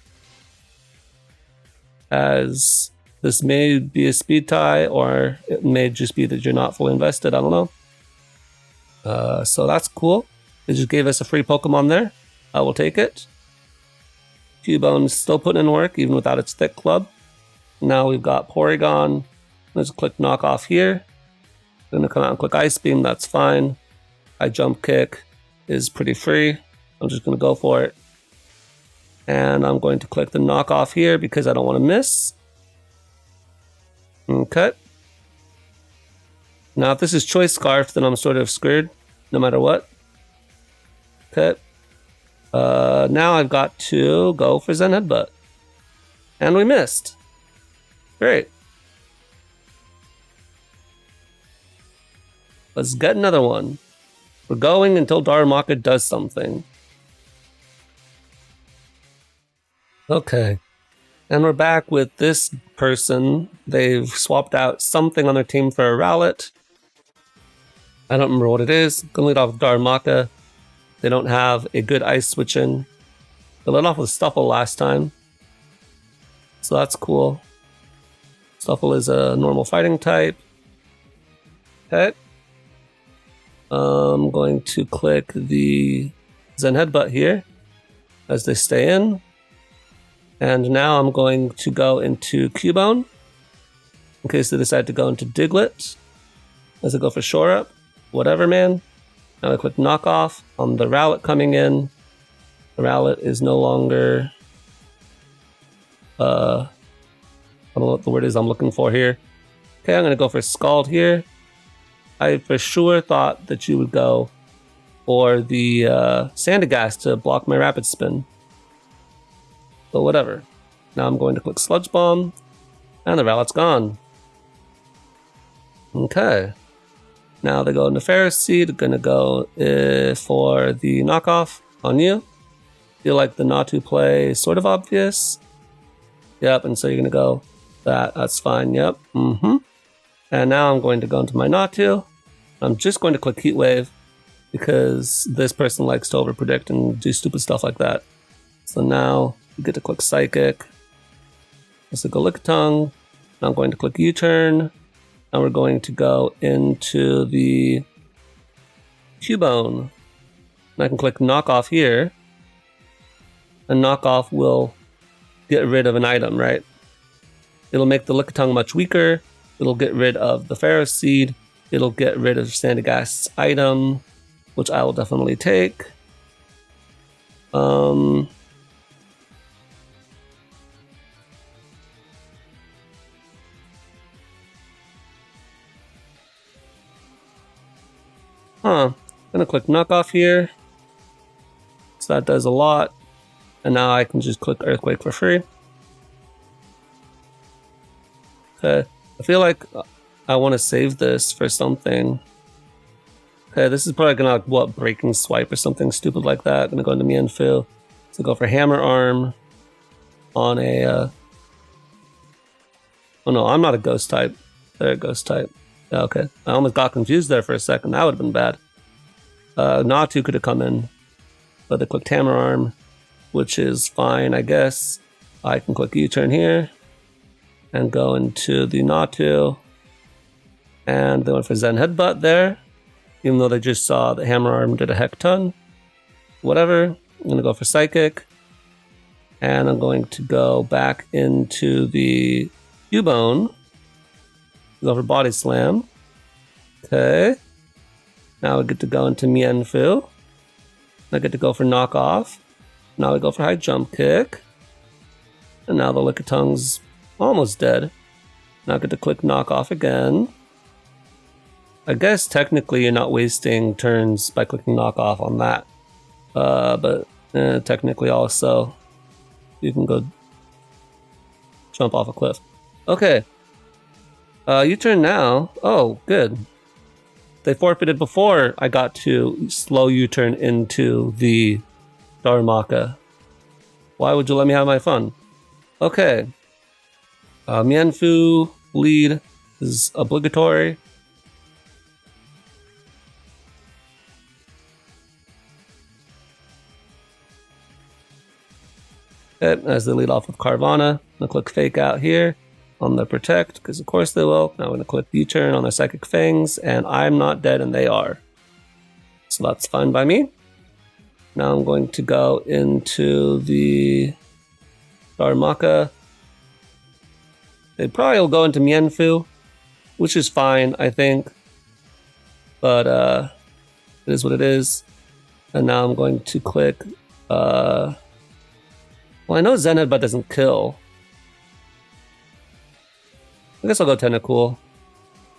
As this may be a speed tie, or it may just be that you're not fully invested. I don't know. So that's cool. It just gave us a free Pokemon there. I will take it. Cubone's still putting in work, even without its thick club. Now we've got Porygon. Let's click Knock Off here. I'm going to come out and click Ice Beam. That's fine. I Jump Kick is pretty free. I'm just going to go for it. And I'm going to click the Knock Off here because I don't want to miss. Okay. Now if this is Choice Scarf, then I'm sort of screwed no matter what. Okay. Now I've got to go for Zen Headbutt. And we missed. Great. Let's get another one. We're going until Darumaka does something. Okay. And we're back with this person. They've swapped out something on their team for a Rowlet. I don't remember what it is. Gonna lead off with Darumaka. They don't have a good ice switch in. They led off with Stuffle last time. So that's cool. Stuffle is a normal fighting type. Okay. I'm going to click the Zen Headbutt here as they stay in. And now I'm going to go into Cubone in case they decide to go into Diglett. As I go for Shore Up. Whatever, man. Now I click Knockoff on the Rowlet coming in. The Rowlet is no longer... I don't know what the word is I'm looking for here. Okay, I'm going to go for Scald here. I for sure thought that you would go for the Sandygast to block my Rapid Spin. But whatever. Now I'm going to click Sludge Bomb, and the Rowlet's gone. Okay. Now they go into Ferris Seed. Gonna go for the knockoff on you. Feel like the Natu play is sort of obvious. Yep, and so you're gonna go that. That's fine. Yep. And now I'm going to go into my Natu. I'm just going to click Heat Wave because this person likes to overpredict and do stupid stuff like that. So now you get to click Psychic. Let's go Lickitung. Now I'm going to click U-Turn. Now we're going to go into the Cubone. And I can click Knockoff here. And Knockoff will get rid of an item, right? It'll make the Lickitung much weaker. It'll get rid of the Pharaoh Seed. It'll get rid of Sandygast's item, which I will definitely take. I'm gonna click Knockoff here. So that does a lot. And now I can just click Earthquake for free. Okay, I feel like I want to save this for something. Okay, this is probably gonna Breaking Swipe or something stupid like that. Gonna go into Mienfoo. So go for Hammer Arm on a oh no, I'm not a ghost type. They're a ghost type. Yeah, okay. I almost got confused there for a second. That would have been bad. Natu could have come in, but they clicked Hammer Arm, which is fine, I guess. I can click U-Turn here and go into the Natu. And they went for Zen Headbutt there, even though they just saw the Hammer Arm did a heck ton. Whatever. I'm going to go for Psychic. And I'm going to go back into the Cubone. Go for Body Slam. Okay. Now we get to go into Mienfoo. I get to go for Knockoff. Now we go for High Jump Kick. And now the Lickitung's almost dead. Now I get to click Knockoff again. I guess technically you're not wasting turns by clicking Knockoff on that. But technically also you can go jump off a cliff. Okay. U-turn now. Oh, good. They forfeited before I got to slow U-turn into the Darumaka. Why would you let me have my fun? Okay. Mienfoo lead is obligatory. Okay, as they lead off with Carvana, I'm going to click Fake Out here on the Protect, because of course they will. Now I'm going to click U-turn on their Psychic Fangs, and I'm not dead and they are. So that's fine by me. Now I'm going to go into the Darumaka. They probably will go into Mienfoo, which is fine, I think. But it is what it is. And now I'm going to click... well, I know Zen Headbutt doesn't kill. I guess I'll go Tentacool.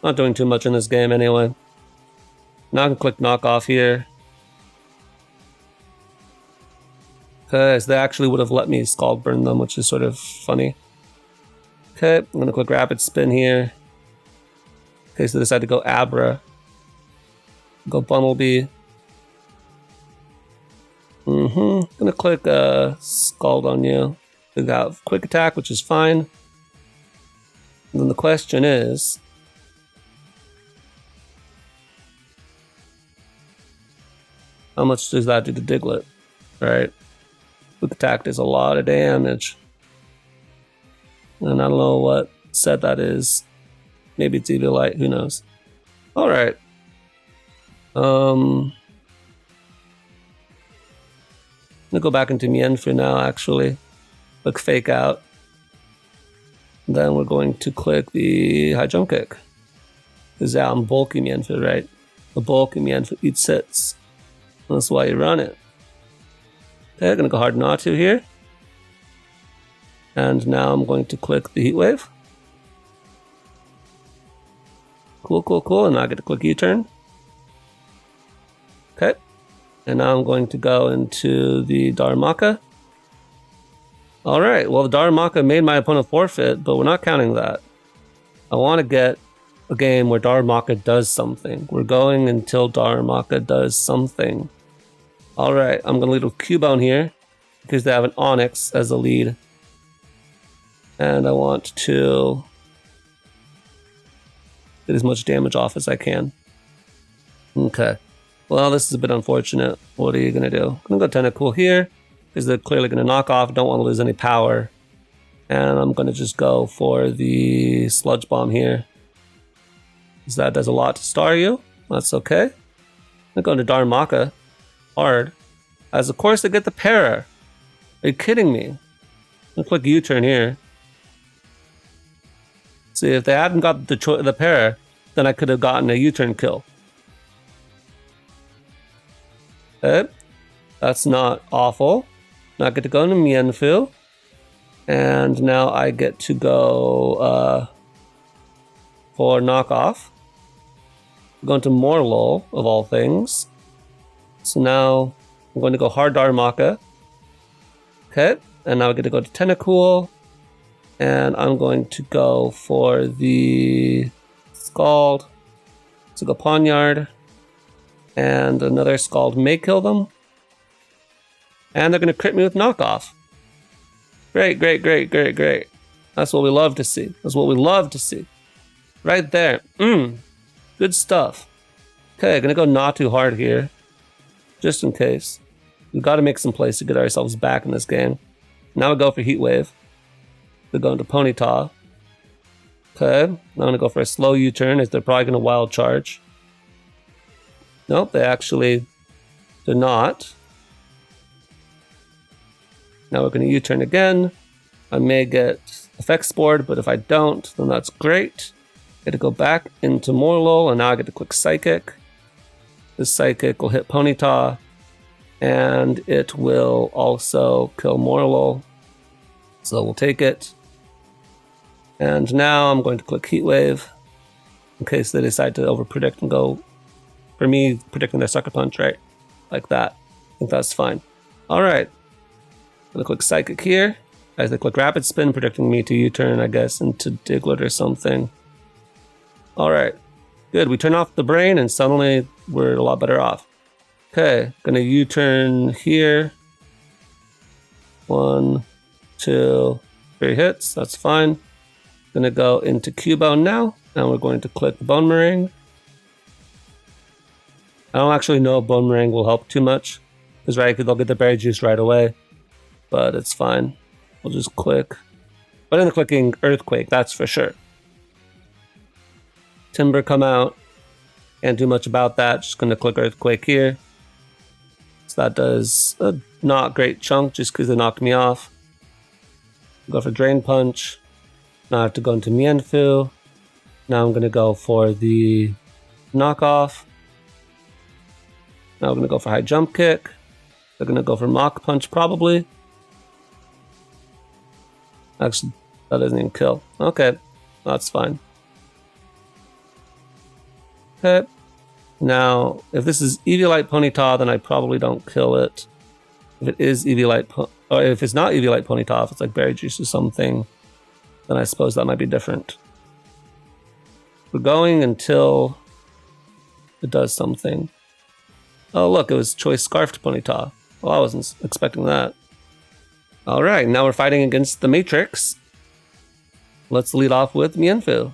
Not doing too much in this game anyway. Now I can click Knockoff here. Because they actually would have let me Scald Burn them, which is sort of funny. Okay, I'm going to click Rapid Spin here. Okay, so they decide to go Abra. Go Bumblebee. Gonna click Scald on you. We got quick attack, which is fine. And then the question is, how much does that do to Diglett? Right? Quick attack does a lot of damage. And I don't know what set that is. Maybe it's Eviolite, who knows. Alright. I'm gonna go back into Mienfoo now, actually. Click Fake Out. Then we're going to click the High Jump Kick. Because yeah, I'm bulky Mienfoo, right? The bulky Mienfoo eats hits. That's why you run it. Okay, I'm gonna go hard Natu here. And now I'm going to click the Heat Wave. Cool. And now I get to click U-turn. Okay. And now I'm going to go into the Darumaka. Alright, well the Darumaka made my opponent forfeit, but we're not counting that. I want to get a game where Darumaka does something. We're going until Darumaka does something. Alright, I'm going to lead with Cubone here, because they have an Onyx as a lead. And I want to get as much damage off as I can. Okay. Well, this is a bit unfortunate. What are you going to do? I'm going to go Tentacool here, because they're clearly going to knock off. Don't want to lose any power. And I'm going to just go for the Sludge Bomb here, because that does a lot to Staryu. That's okay. I'm going to go into Darumaka hard, as of course they get the para. Are you kidding me? I'm going to click U-turn here. See, if they hadn't got the para, then I could have gotten a U-turn kill. Okay. That's not awful. Now I get to go into Mienfoo. And now I get to go for knockoff. I'm going to Morlul, of all things. So now I'm going to go hard Darumaka. Okay. And now I get to go to Tentacool. And I'm going to go for the Scald. So go Pawniard. And another Scald may kill them. And they're going to crit me with knockoff. Great. That's what we love to see. That's what we love to see. Right there. Good stuff. Okay, going to go Natu hard here. Just in case. We've got to make some plays to get ourselves back in this game. Now we go for Heat Wave. We're going to Ponyta. Okay, now I'm going to go for a slow U-turn, as they're probably going to Wild Charge. Nope, they actually do not. Now we're going to U-turn again. I may get Effect Spored, but if I don't, then that's great. I get to go back into Morlul, and now I get to click Psychic. This Psychic will hit Ponyta, and it will also kill Morlul. So we'll take it. And now I'm going to click Heat Wave, in case they decide to overpredict and go, for me, predicting their Sucker Punch, right? Like that. I think that's fine. Alright. I'm going to click Psychic here. As they click Rapid Spin, predicting me to U-turn, I guess, into Diglett or something. Alright. Good. We turn off the brain, and suddenly we're a lot better off. Okay. Gonna U-turn here. 1, 2, 3 hits. That's fine. Gonna go into Cubone now, and we're going to click the Bone Meringue. I don't actually know if Bone Meringue will help too much, because right, they'll get the berry juice right away, but it's fine. We'll just click. But in the clicking Earthquake, that's for sure. Timber come out. Can't do much about that. Just gonna click Earthquake here. So that does a not great chunk, just because they knocked me off. Go for Drain Punch. Now I have to go into Mienfoo. Now I'm going to go for the knockoff. Now I'm going to go for High Jump Kick. They're going to go for Mach Punch probably. Actually, that doesn't even kill. Okay, that's fine. Okay. Now, if this is Eviolite Ponyta, then I probably don't kill it. If it is Eviolite, or if it's not Eviolite Ponyta, if it's like Berry Juice or something, then I suppose that might be different. We're going until it does something. Oh look, it was Choice Scarfed Ponyta. Well, I wasn't expecting that. Alright, now we're fighting against the Matrix. Let's lead off with Mienfoo.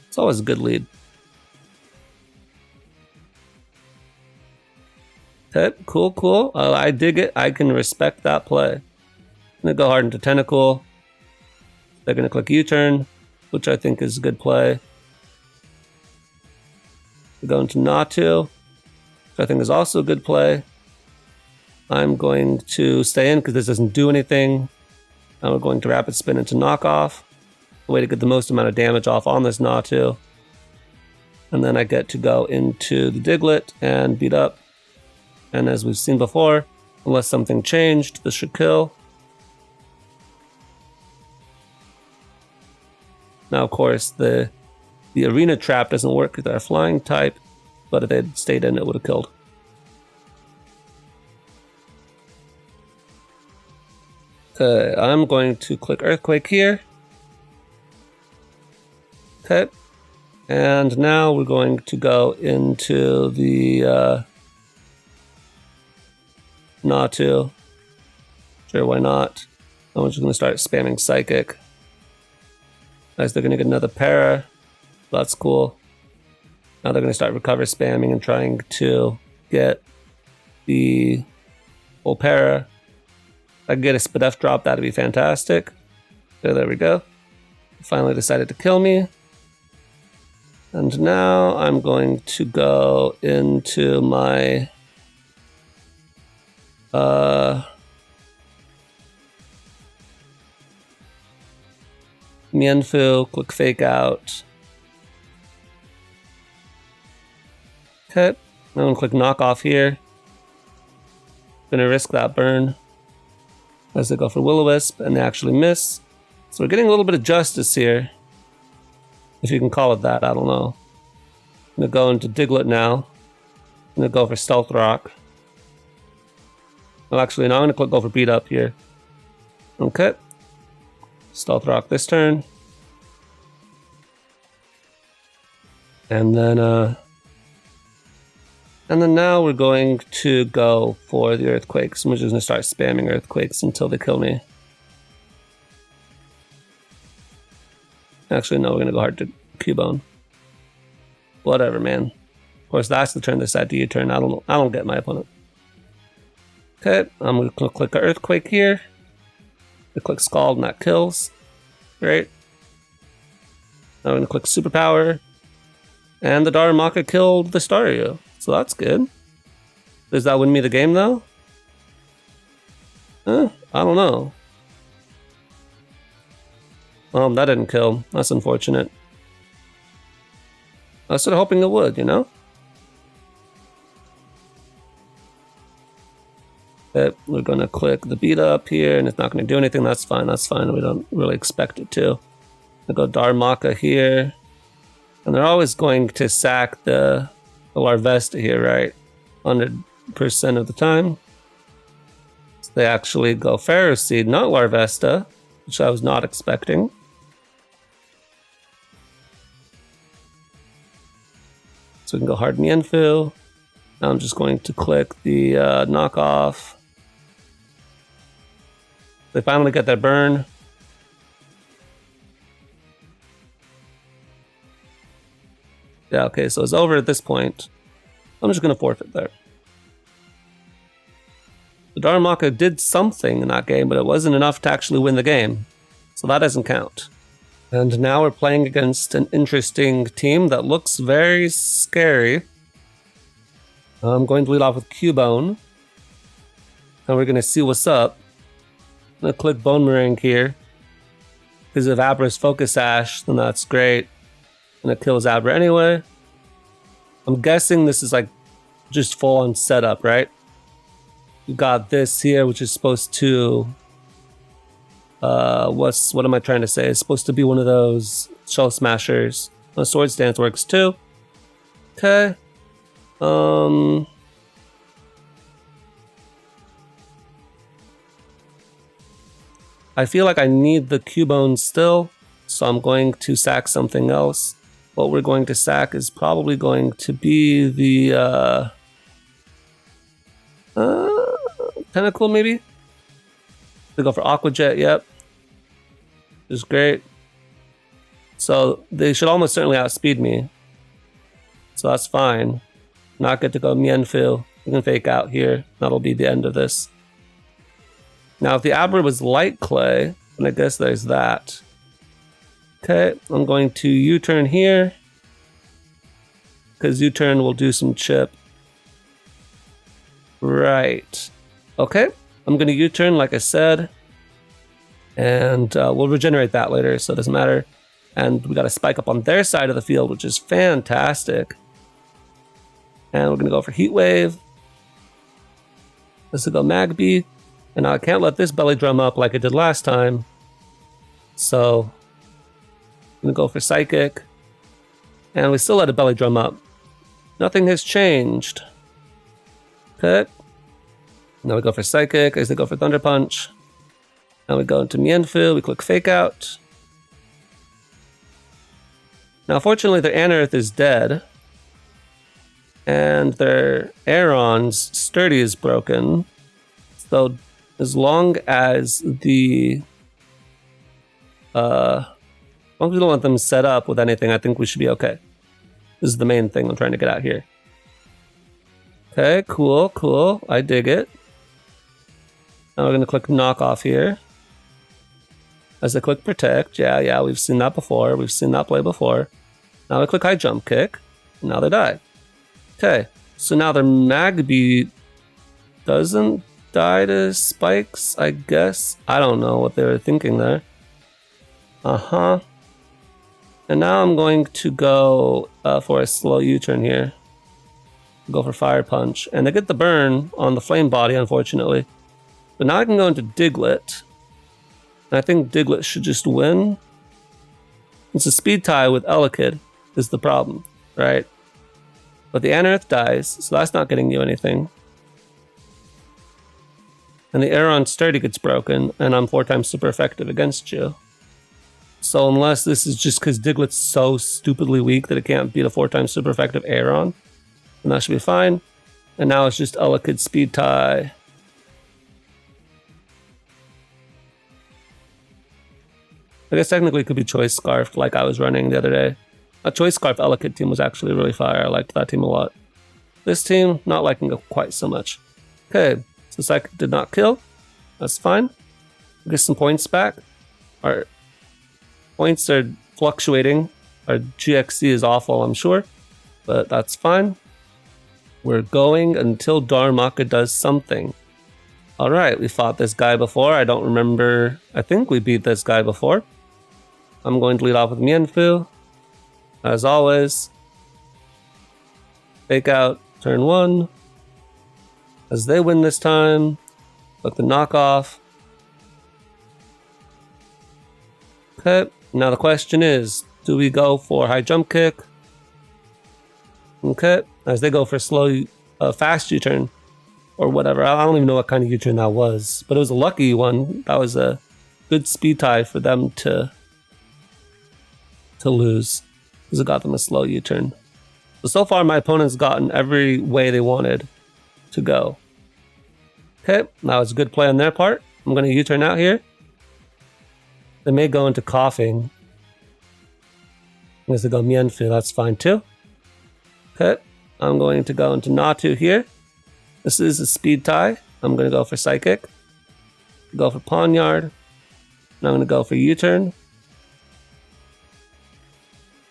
It's always a good lead. Okay, cool. I dig it. I can respect that play. I'm gonna go hard into Tentacle. They're gonna click U-turn, which I think is a good play. We go into Natu, which I think is also a good play. I'm going to stay in because this doesn't do anything. And we're going to Rapid Spin into Knockoff. A way to get the most amount of damage off on this Natu. And then I get to go into the Diglett and beat up. And as we've seen before, unless something changed, this should kill. Now, of course, the arena trap doesn't work with our flying type, but if it had stayed in, it would have killed. Okay, I'm going to click Earthquake here. Okay, and now we're going to go into the Natu. Sure, why not? I'm just going to start spamming Psychic. Guys, they're going to get another para. That's cool. Now they're going to start Recover spamming and trying to get the full para. If I can get a Spadef drop, that'd be fantastic. So there we go. Finally decided to kill me. And now I'm going to go into my Mienfoo, quick fake out. Okay, I'm gonna click knock off here. Gonna risk that burn as they go for Will-O-Wisp and they actually miss. So we're getting a little bit of justice here. If you can call it that, I don't know. I'm gonna go into Diglett now. I'm gonna go for Stealth Rock. Well, actually, no, I'm gonna go for Beat Up here. Okay. Stealth Rock this turn. And then now we're going to go for the Earthquakes. I'm just gonna start spamming Earthquakes until they kill me. Actually, no, we're gonna go hard to Cubone. Whatever, man. Of course, that's the turn they decide to U-turn. I don't get my opponent. Okay, I'm gonna click an Earthquake here. I click Scald and that kills. Great. Now I'm gonna click Superpower. And the Darumaka killed the Staryu. So that's good. Does that win me the game though? I don't know. That didn't kill. That's unfortunate. I was sort of hoping it would, you know? Okay, we're gonna click the beat up here and it's not gonna do anything. That's fine, We don't really expect it to. I go Darumaka here. And they're always going to sack the Larvesta here, right? 100% of the time. So they actually go Pharaoh Seed, not Larvesta, which I was not expecting. So we can go hard Mienfoo. Now I'm just going to click the knockoff. They finally get their burn. Yeah, okay, so it's over at this point. I'm just going to forfeit there. The Darumaka did something in that game, but it wasn't enough to actually win the game. So that doesn't count. And now we're playing against an interesting team that looks very scary. I'm going to lead off with Cubone. And we're going to see what's up. I'm going to click Bone Meringue here. Because if Abra's Focus Sash, then that's great. And it kills Abra anyway. I'm guessing this is like just full on setup, right? You got this here, which is supposed to what am I trying to say? It's supposed to be one of those Shell Smashers. Swords Dance works too. Okay. I feel like I need the Cubone still, so I'm going to sack something else. What we're going to sack is probably going to be the Tentacle, maybe? They go for Aqua Jet, yep. Which is great. So they should almost certainly outspeed me. So that's fine. Not good to go Mienfoo. We can fake out here. That'll be the end of this. Now, if the Abra was Light Clay, then I guess there's that. Okay, I'm going to U-turn here. Because U-turn will do some chip. Right. Okay, I'm going to U-turn like I said. And we'll regenerate that later, so it doesn't matter. And we got a spike up on their side of the field, which is fantastic. And we're going to go for Heat Wave. This will go Magby. And now I can't let this belly drum up like I did last time. So I'm going to go for Psychic. And we still let a belly drum up. Nothing has changed. Okay. Now we go for Psychic as they go for Thunder Punch. Now we go into Mienfoo. We click Fake Out. Now fortunately their Anorith is dead. And their Aeron's Sturdy is broken. So as long as the as long as we don't let them set up with anything, I think we should be okay. This is the main thing I'm trying to get out here. Okay, cool, cool. I dig it. Now we're gonna click Knock Off here. As I click Protect, yeah, we've seen that before. We've seen that play before. Now I click High Jump Kick. And now they die. Okay, so now their Magby doesn't die to spikes, I guess. I don't know what they were thinking there. Uh-huh. And now I'm going to go for a slow U-turn here. Go for Fire Punch. And they get the burn on the Flame Body, unfortunately. But now I can go into Diglett. And I think Diglett should just win. It's a speed tie with Elekid is the problem, right? But the Anorith dies, so that's not getting you anything. And the Aeron Sturdy gets broken, and I'm 4 times super effective against you. So unless this is just because Diglett's so stupidly weak that it can't beat a 4 times super effective Aeron, then that should be fine. And now it's just Elekid speed tie. I guess technically it could be Choice Scarf like I was running the other day. A Choice Scarf Elekid team was actually really fire. I liked that team a lot. This team, not liking it quite so much. Okay, so Psychic did not kill. That's fine. We'll get some points back. Our points are fluctuating. Our GXC is awful, I'm sure. But that's fine. We're going until Darumaka does something. Alright, we fought this guy before. I don't remember. I think we beat this guy before. I'm going to lead off with Mienfoo. As always. Fake out turn 1. As they win this time. Let the knockoff. Okay, now the question is, do we go for High Jump Kick? Okay, as they go for slow, fast U-turn. Or whatever. I don't even know what kind of U-turn that was. But it was a lucky one. That was a good speed tie for them to lose. Because it got them a slow U-turn. So far my opponent's gotten every way they wanted to go. Okay, that was a good play on their part. I'm going to U-turn out here. They may go into Coughing. I guess they go Mienfoo, that's fine too. Okay, I'm going to go into Natu here. This is a speed tie. I'm going to go for Psychic. Go for Pawnyard. And I'm going to go for U-turn.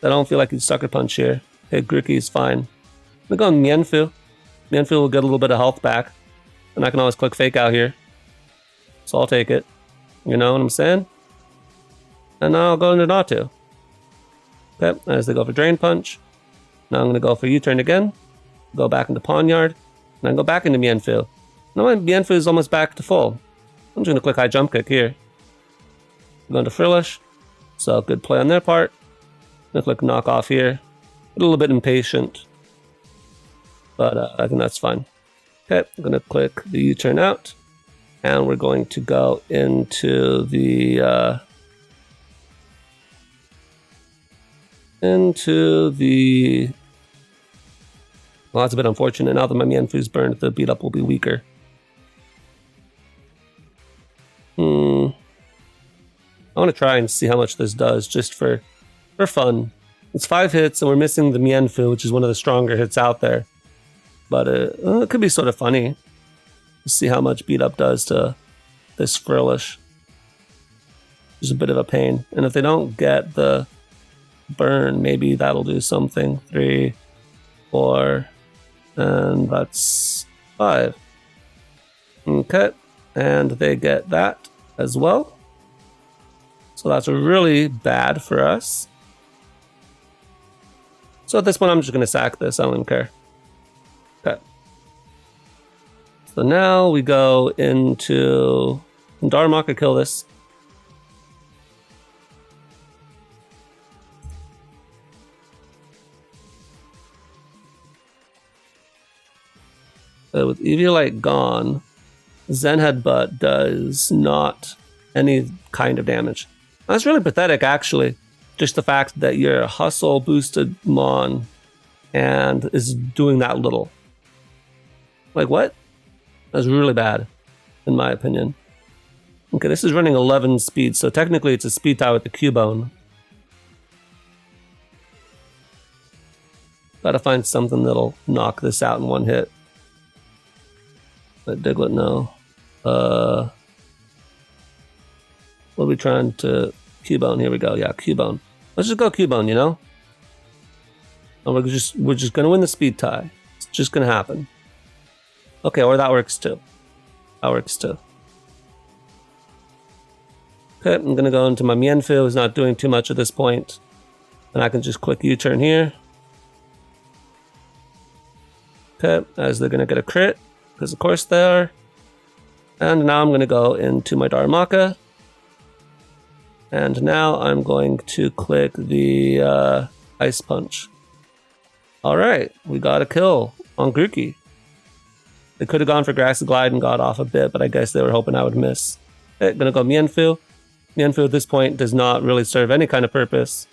I don't feel like you'd Sucker Punch here. Okay, Grookey is fine. I'm going to go Mienfoo. Mienfoo will get a little bit of health back. And I can always click Fake Out here. So I'll take it. You know what I'm saying? And now I'll go into Natu. Okay, as they go for Drain Punch. Now I'm going to go for U-turn again. Go back into Pawnyard. And then go back into Mienfoo. Now my Mienfoo is almost back to full. I'm just going to click High Jump Kick here. I'm going to Frillish. So good play on their part. I'm going to click Knock Off here. A little bit impatient. But I think that's fine. Okay, I'm going to click the U-turn out. And we're going to go into the... Well, that's a bit unfortunate. Now that my Mienfoo's burned, the beat up will be weaker. I want to try and see how much this does, just for fun. It's 5 hits, and we're missing the Mienfu, which is one of the stronger hits out there. But it could be sort of funny to see how much beat up does to this Frillish. It's a bit of a pain. And if they don't get the burn, maybe that'll do something. 3, 4, and that's 5. Okay, and they get that as well. So that's really bad for us. So at this point, I'm just going to sack this. I don't even care. Okay. So now we go into... Darumaka kill this. With Eviolite gone, Zen Headbutt does not any kind of damage. That's really pathetic, actually. Just the fact that you're a hustle boosted Mon and is doing that little. Like, what? That's really bad, in my opinion. Okay, this is running 11 speed, so technically it's a speed tie with the Cubone. Gotta find something that'll knock this out in one hit. But Diglett, no. What are we trying to... Cubone, here we go. Yeah, Cubone. Let's just go Cubone, you know? And we're just gonna win the speed tie. It's just gonna happen. Okay, or that works too. That works too. Okay, I'm gonna go into my Mienfu, who's not doing too much at this point. And I can just click U-turn here. Okay, as they're gonna get a crit, because of course they are. And now I'm gonna go into my Darumaka. And now I'm going to click the Ice Punch. Alright, we got a kill on Grookey. They could have gone for Grassy Glide and got off a bit, but I guess they were hoping I would miss. Okay, gonna go Mienfu. Mienfu at this point does not really serve any kind of purpose.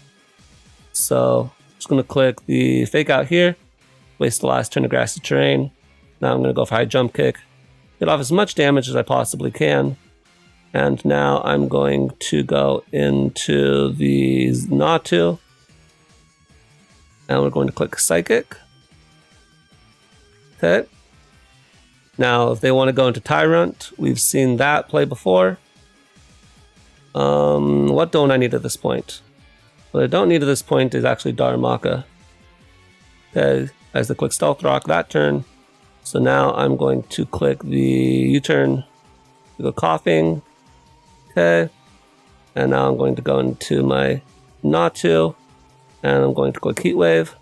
So, just gonna click the Fake Out here. Waste the last turn of Grassy Terrain. Now I'm gonna go for High Jump Kick. Get off as much damage as I possibly can. And now I'm going to go into the Natu. And we're going to click Psychic. Okay. Now, if they want to go into Tyrant, we've seen that play before. What don't I need at this point? What I don't need at this point is actually Darumaka. Okay, as the quick Stealth Rock that turn. So now I'm going to click the U-turn. Go Coughing. Okay, and now I'm going to go into my Natu, and I'm going to click Heat Wave.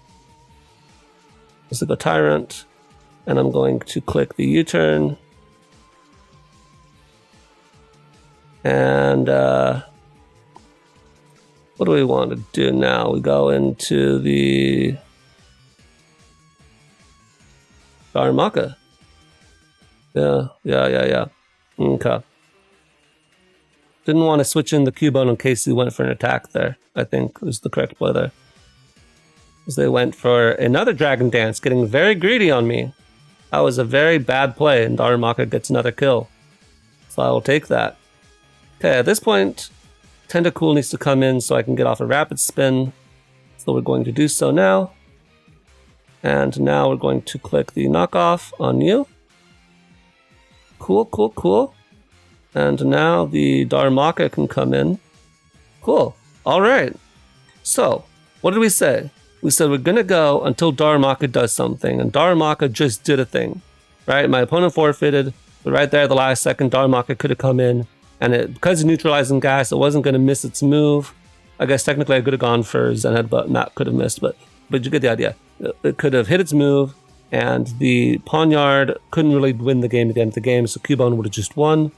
This will go Tyrant, and I'm going to click the U-turn. And what do we want to do now? We go into the Darumaka. Yeah. Okay. Didn't want to switch in the Cubone in case he went for an attack there. I think was the correct play there. As they went for another Dragon Dance, getting very greedy on me. That was a very bad play, and Darumaka gets another kill. So I will take that. Okay, at this point, Tentacool needs to come in so I can get off a Rapid Spin. So we're going to do so now. And now we're going to click the Knockoff on you. Cool. And now the Darumaka can come in. Cool. All right. So, what did we say? We said we're going to go until Darumaka does something. And Darumaka just did a thing. Right? My opponent forfeited. But right there at the last second, Darumaka could have come in. And because of neutralizing gas, it wasn't going to miss its move. I guess technically I could have gone for Zen Headbutt and that could have missed. But you get the idea. It could have hit its move. And the Pawniard couldn't really win the game at the end of the game. So Cubone would have just won.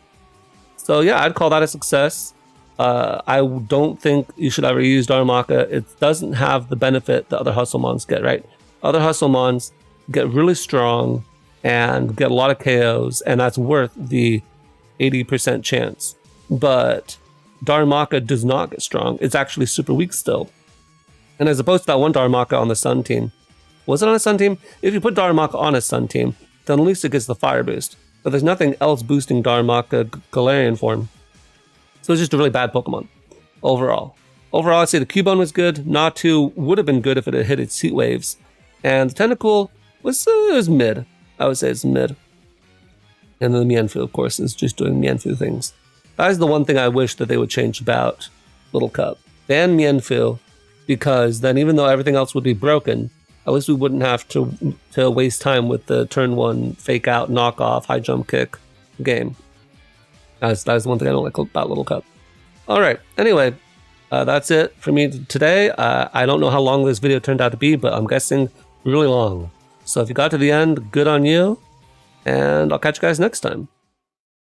So yeah, I'd call that a success. I don't think you should ever use Darumaka. It doesn't have the benefit that other Hustle Mons get, right? Other Hustle Mons get really strong and get a lot of KOs, and that's worth the 80% chance. But Darumaka does not get strong. It's actually super weak still. And as opposed to that one Darumaka on the Sun team. Was it on a Sun team? If you put Darumaka on a Sun team, then at least it gets the Fire boost. But there's nothing else boosting Darumaka Galarian form. So it's just a really bad Pokemon. overall. Overall, I'd say the Cubone was good. Natu would have been good if it had hit its Heat Waves. And the Tentacool was mid. I would say it's mid. And then the Mienfoo, of course, is just doing Mienfoo things. That is the one thing I wish that they would change about Little Cup. Ban Mienfoo, because then even though everything else would be broken, at least we wouldn't have to waste time with the turn 1 fake out, knock off, high jump kick game. That is one thing I don't like about Little Cup. All right, anyway, that's it for me today. I don't know how long this video turned out to be, but I'm guessing really long. So if you got to the end, good on you, and I'll catch you guys next time.